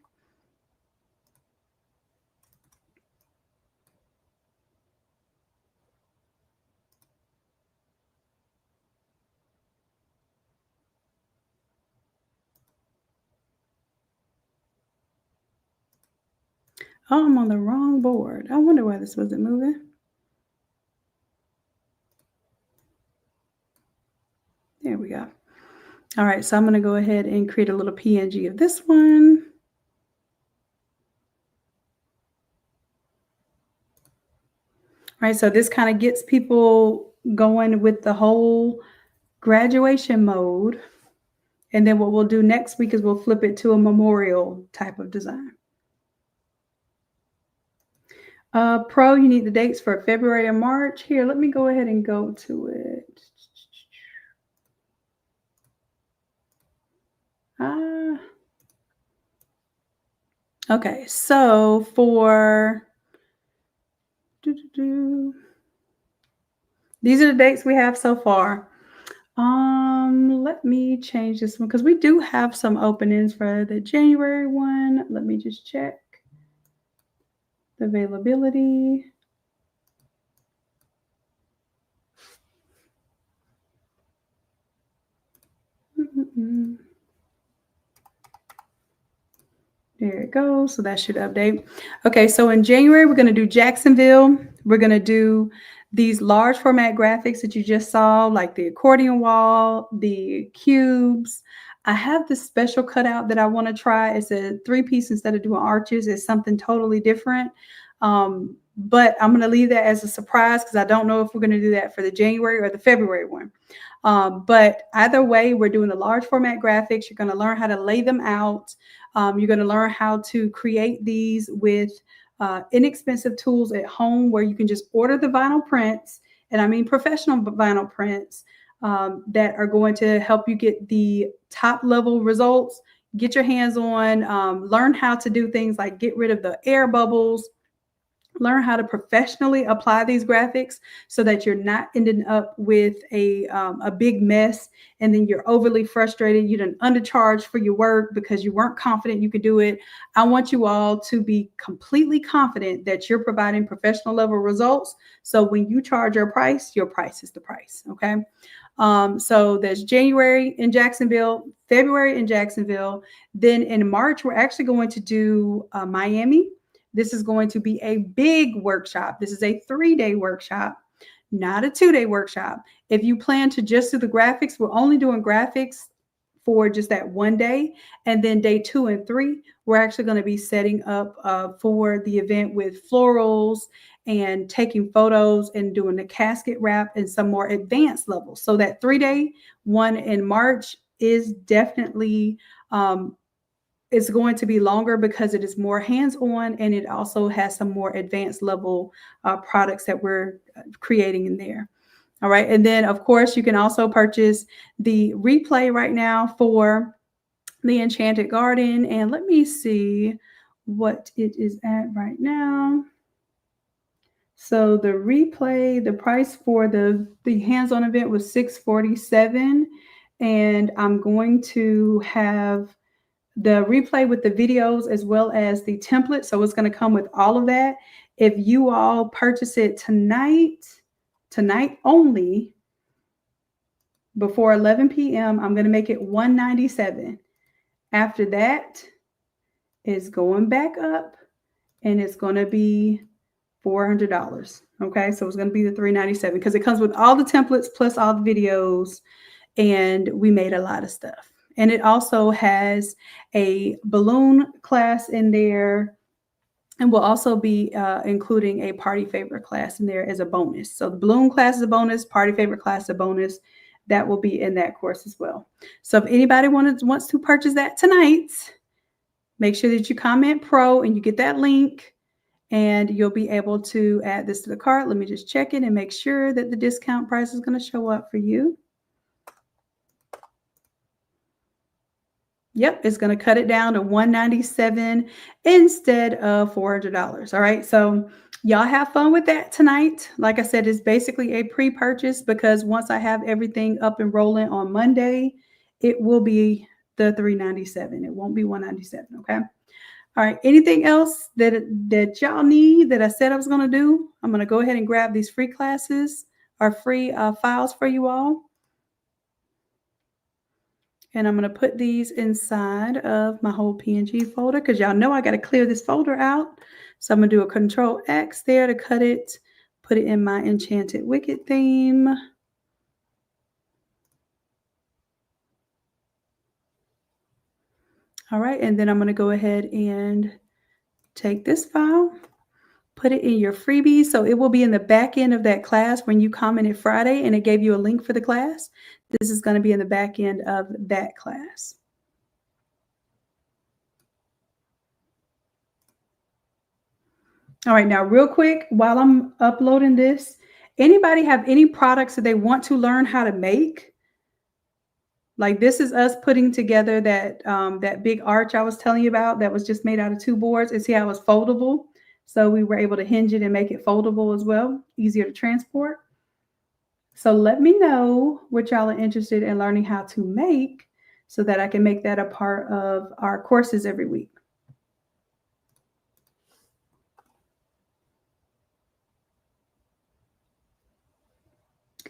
Oh, I'm on the wrong board. I wonder why this wasn't moving. There we go. All right, so I'm going to go ahead and create a little PNG of this one. All right, so this kind of gets people going with the whole graduation mode. And then what we'll do next week is we'll flip it to a memorial type of design. Pro, you need the dates for February and March. Here, let me go ahead and go to it. Okay, so for These are the dates we have so far. Let me change this one because we do have some openings for the January one. Let me just check the availability. Mm-mm-mm. There it goes. So that should update. Okay, so in January, we're going to do Jacksonville. We're going to do these large format graphics that you just saw, like the accordion wall, the cubes. I have this special cutout that I want to try. It's a 3-piece instead of doing arches. It's something totally different. But I'm going to leave that as a surprise because I don't know if we're going to do that for the January or the February one. But either way, we're doing the large format graphics. You're going to learn how to lay them out. You're going to learn how to create these with inexpensive tools at home where you can just order the vinyl prints, and I mean professional vinyl prints that are going to help you get the top level results. Get your hands on, learn how to do things like get rid of the air bubbles, learn how to professionally apply these graphics so that you're not ending up with a big mess and then you're overly frustrated. You didn't undercharge for your work because you weren't confident you could do it. I want you all to be completely confident that you're providing professional level results. So when you charge your price is the price. Okay. So there's January in Jacksonville, February in Jacksonville. Then in March, we're actually going to do Miami. This is going to be a big workshop. This is a 3-day workshop, not a 2-day workshop. If you plan to just do the graphics, we're only doing graphics for just that one day. And then day 2 and 3, we're actually going to be setting up for the event with florals and taking photos and doing the casket wrap and some more advanced levels. So that 3-day one in March is definitely it's going to be longer because it is more hands-on and it also has some more advanced level products that we're creating in there. All right. And then, of course, you can also purchase the replay right now for the Enchanted Garden. And let me see what it is at right now. So the replay, the price for the hands-on event was $647. And I'm going to have the replay with the videos as well as the template. So it's going to come with all of that. If you all purchase it tonight only, before 11 p.m., I'm going to make it $197. After that, it's going back up and it's going to be $400. Okay, so it's going to be the $397 because it comes with all the templates plus all the videos, and we made a lot of stuff. And it also has a balloon class in there, and we'll also be including a party favor class in there as a bonus. So the balloon class is a bonus, party favor class is a bonus. That will be in that course as well. So if anybody wants to purchase that tonight, make sure that you comment pro and you get that link, and you'll be able to add this to the cart. Let me just check it and make sure that the discount price is going to show up for you. Yep, it's going to cut it down to $197 instead of $400. All right, so y'all have fun with that tonight. Like I said, it's basically a pre-purchase because once I have everything up and rolling on Monday, it will be the $397. It won't be $197. Okay. All right. Anything else that y'all need that I said I was going to do? I'm going to go ahead and grab these free classes or free files for you all. And I'm going to put these inside of my whole PNG folder because y'all know I got to clear this folder out. So I'm going to do a Control X there to cut it, put it in my Enchanted Wicked theme. All right. And then I'm going to go ahead and take this file, put it in your freebie. So it will be in the back end of that class when you commented Friday and it gave you a link for the class. This is going to be in the back end of that class. All right, now real quick, while I'm uploading this, anybody have any products that they want to learn how to make? Like this is us putting together that that big arch I was telling you about that was just made out of 2 boards. And see how it's foldable? So we were able to hinge it and make it foldable as well, easier to transport. So let me know what y'all are interested in learning how to make so that I can make that a part of our courses every week.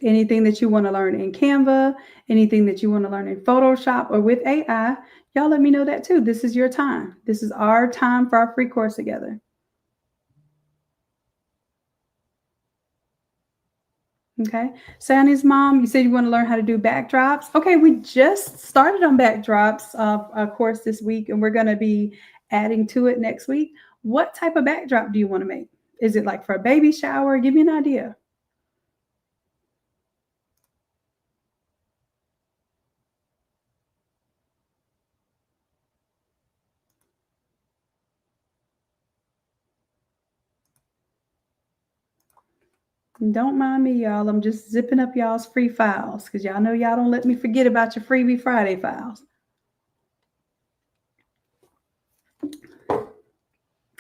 Anything that you want to learn in Canva, anything that you want to learn in Photoshop or with AI, y'all let me know that too. This is your time. This is our time for our free course together. Okay. Sandy's mom, you said you want to learn how to do backdrops. Okay, we just started on backdrops course this week, and we're going to be adding to it next week. What type of backdrop do you want to make? Is it like for a baby shower? Give me an idea. Don't mind me, y'all. I'm just zipping up y'all's free files because y'all know y'all don't let me forget about your Freebie Friday files.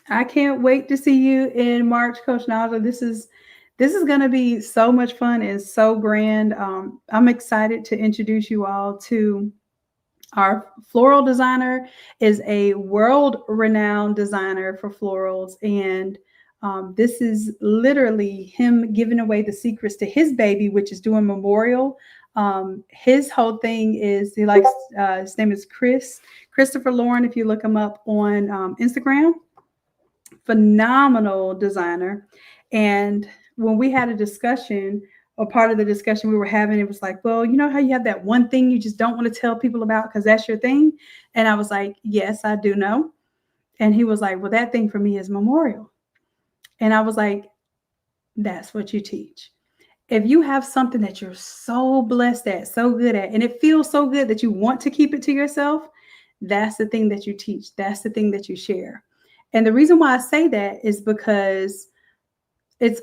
I can't wait to see you in March, Coach Naja. This is going to be so much fun and so grand. I'm excited to introduce you all to our floral designer. Is a world-renowned designer for florals, and this is literally him giving away the secrets to his baby, which is doing memorial. His whole thing is he likes. His name is Christopher Lauren. If you look him up on Instagram, phenomenal designer. And when we had a discussion, or part of the discussion we were having, it was like, well, you know how you have that one thing you just don't want to tell people about because that's your thing? And I was like, yes, I do know. And he was like, well, that thing for me is memorial. And I was like, that's what you teach. If you have something that you're so blessed at, so good at, and it feels so good that you want to keep it to yourself, that's the thing that you teach. That's the thing that you share. And the reason why I say that is because it's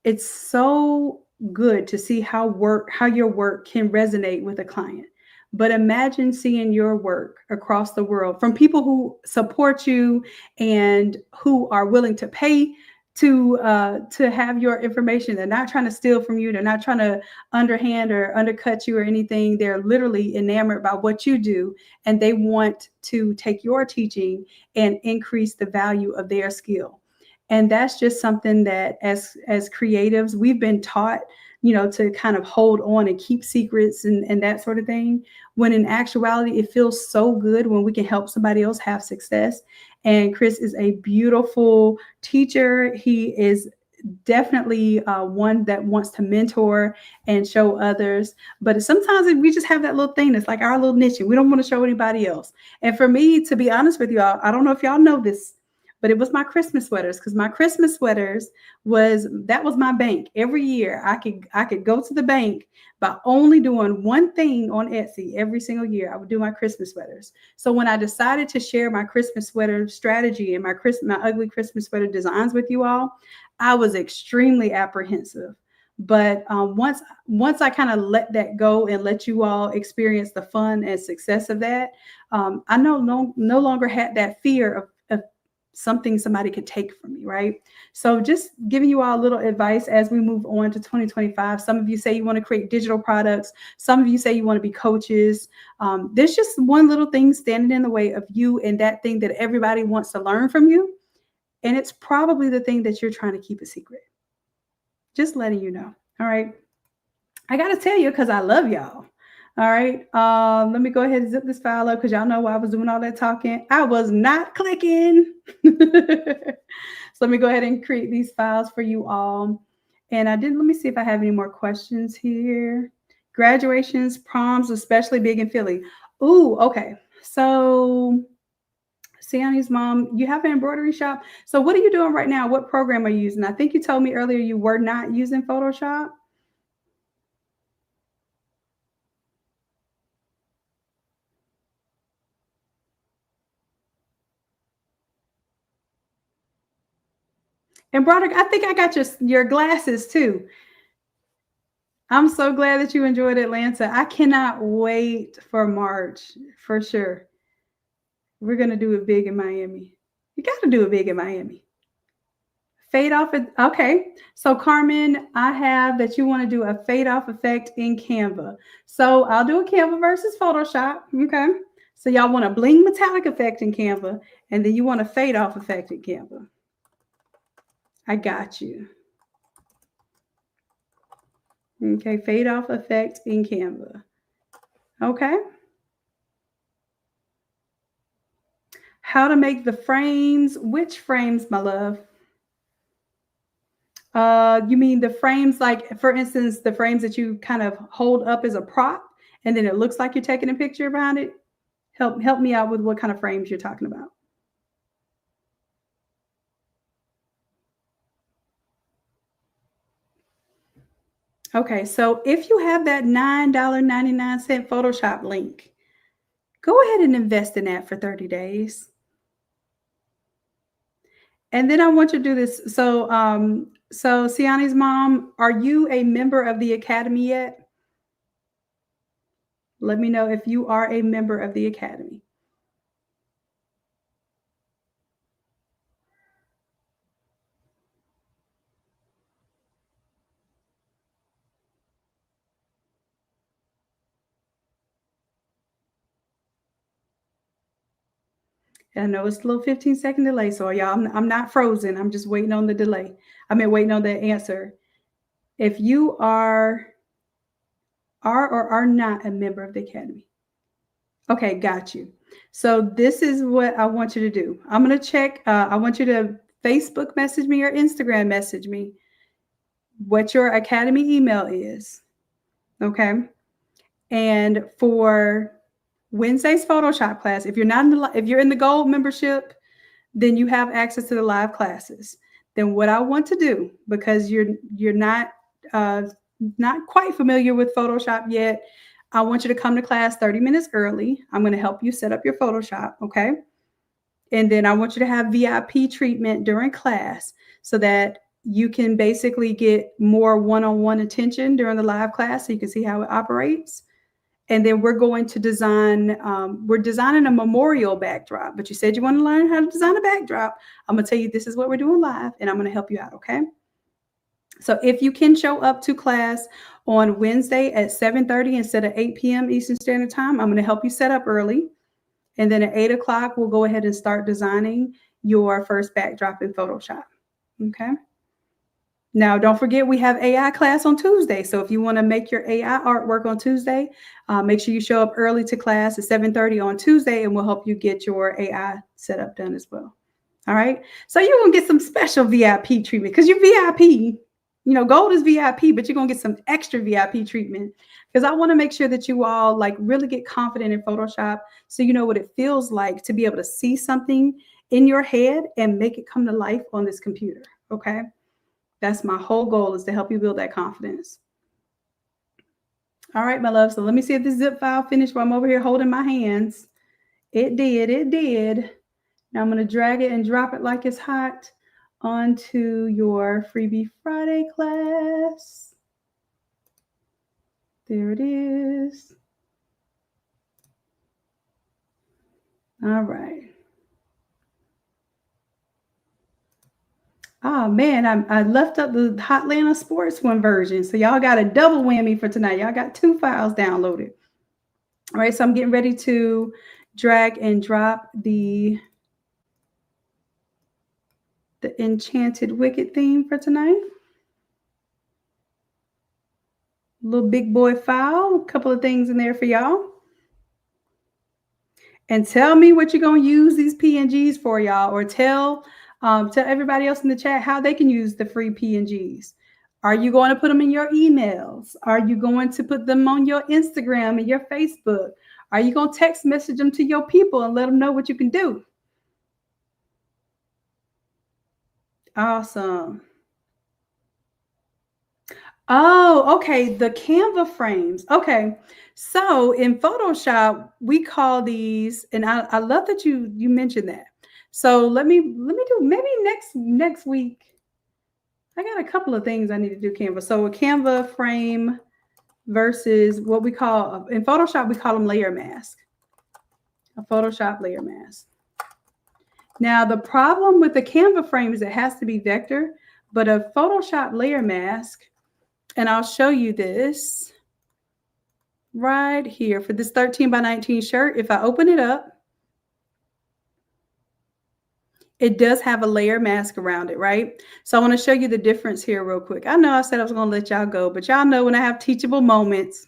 it's so good to see how your work can resonate with a client. But imagine seeing your work across the world from people who support you and who are willing to pay to have your information. They're not trying to steal from you. They're not trying to underhand or undercut you or anything. They're literally enamored by what you do, and they want to take your teaching and increase the value of their skill. And that's just something that as creatives we've been taught, to kind of hold on and keep secrets and that sort of thing, when in actuality it feels so good when we can help somebody else have success. And Chris is a beautiful teacher. He is definitely one that wants to mentor and show others. But sometimes we just have that little thing that's like our little niche, and we don't want to show anybody else. And for me, to be honest with y'all, I don't know if y'all know this, but it was my Christmas sweaters, because my Christmas sweaters was my bank. Every year I could go to the bank by only doing one thing on Etsy. Every single year I would do my Christmas sweaters. So when I decided to share my Christmas sweater strategy and my ugly Christmas sweater designs with you all, I was extremely apprehensive. But once I kind of let that go and let you all experience the fun and success of that, I no longer had that fear of something somebody could take from me, right? So just giving you all a little advice as we move on to 2025. Some of you say you want to create digital products. Some of you say you want to be coaches. There's just one little thing standing in the way of you and that thing that everybody wants to learn from you. And it's probably the thing that you're trying to keep a secret. Just letting you know. All right. I got to tell you because I love y'all. All right. Let me go ahead and zip this file up because y'all know why I was doing all that talking. I was not clicking. So let me go ahead and create these files for you all. And let me see if I have any more questions here. Graduations, proms, especially big in Philly. Ooh, okay. So Siani's mom, you have an embroidery shop. So what are you doing right now? What program are you using? I think you told me earlier you were not using Photoshop. And Broderick, I think I got your glasses too. I'm so glad that you enjoyed Atlanta. I cannot wait for March for sure. We're going to do it big in Miami. You got to do it big in Miami. Fade off. Okay. So Carmen, I have that you want to do a fade off effect in Canva. So I'll do a Canva versus Photoshop. Okay. So y'all want a bling metallic effect in Canva, and then you want a fade off effect in Canva. I got you. Okay. Fade off effect in Canva. Okay. How to make the frames. Which frames, my love? You mean the frames, like for instance, the frames that you kind of hold up as a prop, and then it looks like you're taking a picture around it? Help me out with what kind of frames you're talking about. Okay, so if you have that $9.99 Photoshop link, go ahead and invest in that for 30 days. And then I want you to do this. So Siani's mom, are you a member of the Academy yet? Let me know if you are a member of the Academy. I know it's a little 15-second delay, so y'all, I'm not frozen. I'm just waiting on the delay. Waiting on the answer. If you are or are not a member of the Academy. Okay, got you. So this is what I want you to do. I'm going to check. I want you to Facebook message me or Instagram message me what your Academy email is. Okay. And for Wednesday's Photoshop class, if you're in the gold membership, then you have access to the live classes. Then what I want to do, because you're not quite familiar with Photoshop yet, I want you to come to class 30 minutes early. I'm going to help you set up your Photoshop, okay? And then I want you to have VIP treatment during class so that you can basically get more one-on-one attention during the live class so you can see how it operates. And then we're going to we're designing a memorial backdrop, but you said you want to learn how to design a backdrop. I'm going to tell you this is what we're doing live, and I'm going to help you out, okay? So if you can show up to class on Wednesday at 7:30 instead of 8 p.m. Eastern Standard Time, I'm going to help you set up early. And then at 8 o'clock, we'll go ahead and start designing your first backdrop in Photoshop, okay? Now, don't forget we have AI class on Tuesday. So if you want to make your AI artwork on Tuesday, make sure you show up early to class at 7:30 on Tuesday, and we'll help you get your AI setup done as well. All right. So you're going to get some special VIP treatment because you're VIP. You know, gold is VIP, but you're going to get some extra VIP treatment because I want to make sure that you all like really get confident in Photoshop so you know what it feels like to be able to see something in your head and make it come to life on this computer. Okay. That's my whole goal, is to help you build that confidence. All right, my love. So let me see if this zip file finished while I'm over here holding my hands. It did. It did. Now I'm going to drag it and drop it like it's hot onto your Freebie Friday class. There it is. All right. Oh man, I left up the Hotlanta Sports one version. So y'all got a double whammy for tonight. Y'all got 2 files downloaded. All right, so I'm getting ready to drag and drop the Enchanted Wicked theme for tonight. Little big boy file, a couple of things in there for y'all. And tell me what you're going to use these PNGs for, y'all, or tell everybody else in the chat how they can use the free PNGs. Are you going to put them in your emails? Are you going to put them on your Instagram and your Facebook? Are you going to text message them to your people and let them know what you can do? Awesome. Oh, okay. The Canva frames. Okay. So in Photoshop, we call these, and I love that you mentioned that. So let me do maybe next week. I got a couple of things I need to do Canva. So a Canva frame versus what we call in Photoshop, we call them layer mask. A Photoshop layer mask. Now, the problem with the Canva frame is it has to be vector, but a Photoshop layer mask, and I'll show you this right here for this 13 by 19 shirt. If I open it up, it does have a layer mask around it, right? So I want to show you the difference here real quick. I know I said I was going to let y'all go, but y'all know when I have teachable moments,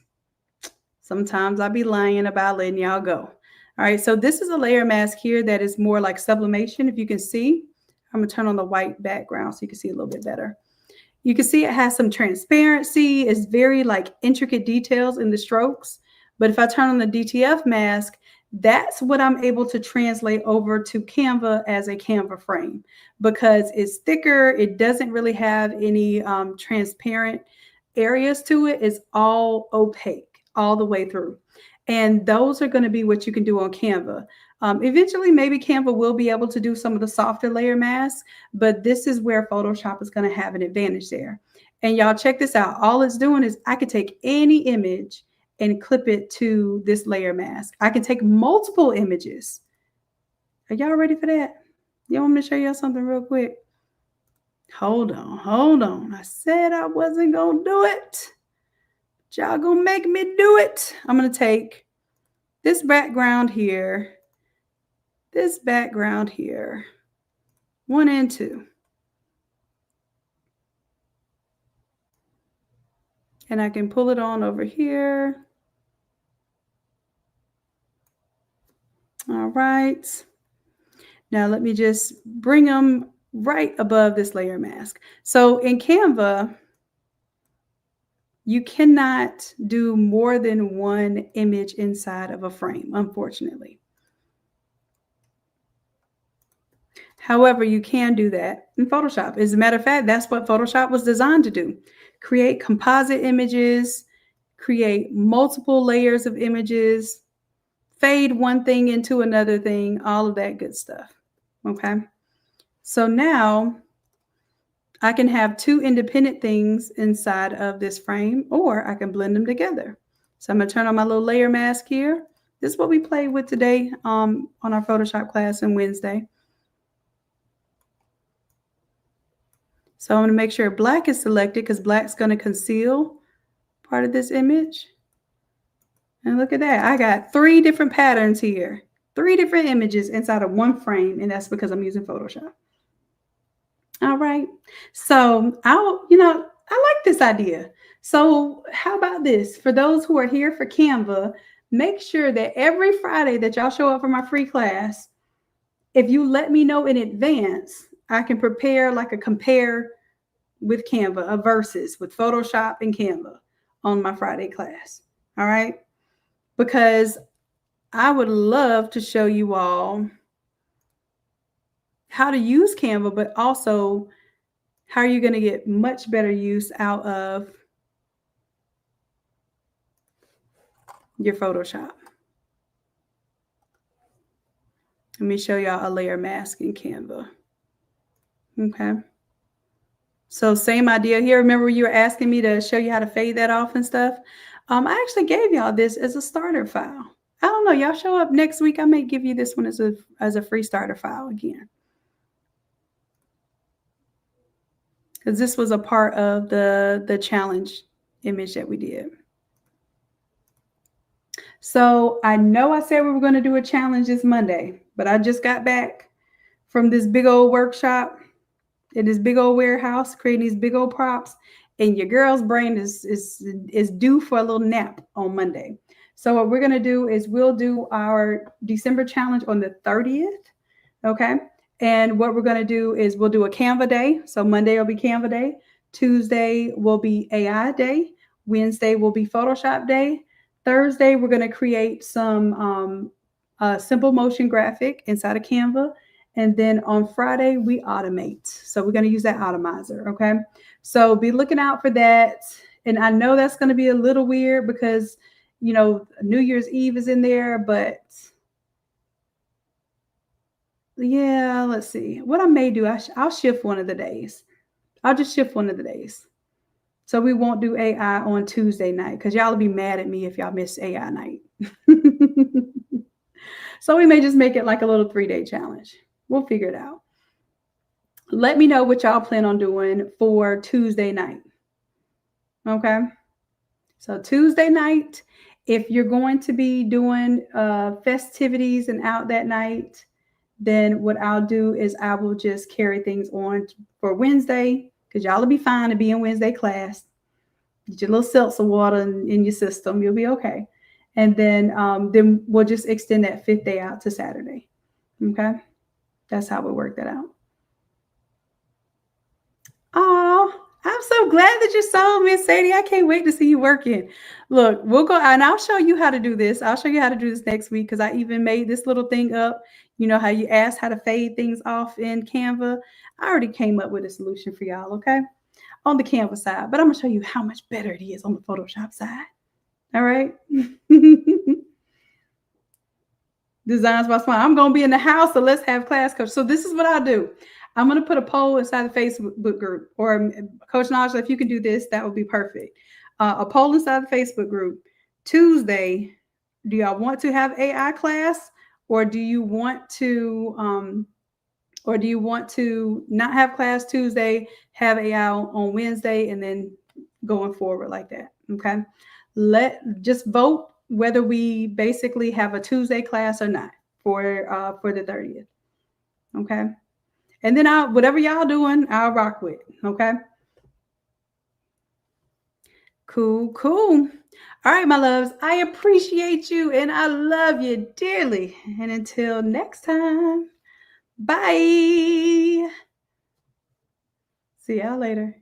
sometimes I'll be lying about letting y'all go. All right, so this is a layer mask here that is more like sublimation. If you can see, I'm gonna turn on the white background so you can see a little bit better. You can see it has some transparency. It's very like intricate details in the strokes. But if I turn on the DTF mask, that's what I'm able to translate over to Canva as a Canva frame because it's thicker. It doesn't really have any transparent areas to it. It's all opaque all the way through. And those are going to be what you can do on Canva. Eventually, maybe Canva will be able to do some of the softer layer masks, but this is where Photoshop is going to have an advantage there. And y'all check this out. All it's doing is I could take any image and clip it to this layer mask. I can take multiple images. Are y'all ready for that? Y'all want me to show y'all something real quick? Hold on. I said I wasn't going to do it. Y'all going to make me do it. I'm going to take this background here, 1 and 2. And I can pull it on over here. All right. Now let me just bring them right above this layer mask. So in Canva, you cannot do more than one image inside of a frame, unfortunately. However, you can do that in Photoshop. As a matter of fact, that's what Photoshop was designed to do. Create composite images, create multiple layers of images, fade one thing into another thing, all of that good stuff. Okay. So now I can have two independent things inside of this frame, or I can blend them together. So I'm going to turn on my little layer mask here. This is what we played with today on our Photoshop class on Wednesday. So I'm going to make sure black is selected because black's going to conceal part of this image. And look at that. I got 3 different patterns here, 3 different images inside of one frame. And that's because I'm using Photoshop. All right. So I like this idea. So how about this? For those who are here for Canva, make sure that every Friday that y'all show up for my free class, if you let me know in advance, I can prepare like a compare with Canva, a versus with Photoshop and Canva on my Friday class. All right. Because I would love to show you all how to use Canva, but also how are you going to get much better use out of your Photoshop. Let me show y'all a layer mask in Canva. Okay. So same idea here. Remember you were asking me to show you how to fade that off and stuff? I actually gave y'all this as a starter file. I don't know. Y'all show up next week. I may give you this one as a free starter file again. Because this was a part of the challenge image that we did. So I know I said we were going to do a challenge this Monday, but I just got back from this big old workshop in this big old warehouse, creating these big old props, and your girl's brain is due for a little nap on Monday. So what we're going to do is we'll do our December challenge on the 30th. Okay. And what we're going to do is we'll do a Canva day. So Monday will be Canva day. Tuesday will be AI day. Wednesday will be Photoshop day. Thursday, we're going to create some simple motion graphic inside of Canva. And then on Friday, we automate. So we're going to use that Automizer. Okay. So be looking out for that. And I know that's going to be a little weird because, you know, New Year's Eve is in there, but yeah, let's see. What I may do, I'll shift one of the days. I'll just shift one of the days. So we won't do AI on Tuesday night because y'all will be mad at me if y'all miss AI night. So we may just make it like a little 3-day challenge. We'll figure it out. Let me know what y'all plan on doing for Tuesday night. Okay. So Tuesday night, if you're going to be doing festivities and out that night, then what I'll do is I will just carry things on for Wednesday because y'all will be fine to be in Wednesday class. Get your little seltzer water in your system. You'll be okay. And then we'll just extend that 5th day out to Saturday. Okay. That's how we work that out. Oh, I'm so glad that you saw Miss Sadie. I can't wait to see you working. Look, we'll go and I'll show you how to do this. I'll show you how to do this next week because I even made this little thing up. You know how you asked how to fade things off in Canva? I already came up with a solution for y'all, okay? On the Canva side, but I'm gonna show you how much better it is on the Photoshop side. All right. Designs by Smile. I'm gonna be in the house, so let's have class coach. So this is what I'll do. I'm gonna put a poll inside the Facebook group, or Coach Najla, if you can do this, that would be perfect. A poll inside the Facebook group. Tuesday, do y'all want to have AI class, or do you want to not have class Tuesday, have AI on Wednesday, and then going forward like that? Okay. Just vote whether we basically have a Tuesday class or not for the 30th. Okay. And then whatever y'all doing, I'll rock with. Okay. Cool. All right, my loves. I appreciate you and I love you dearly. And until next time, bye. See y'all later.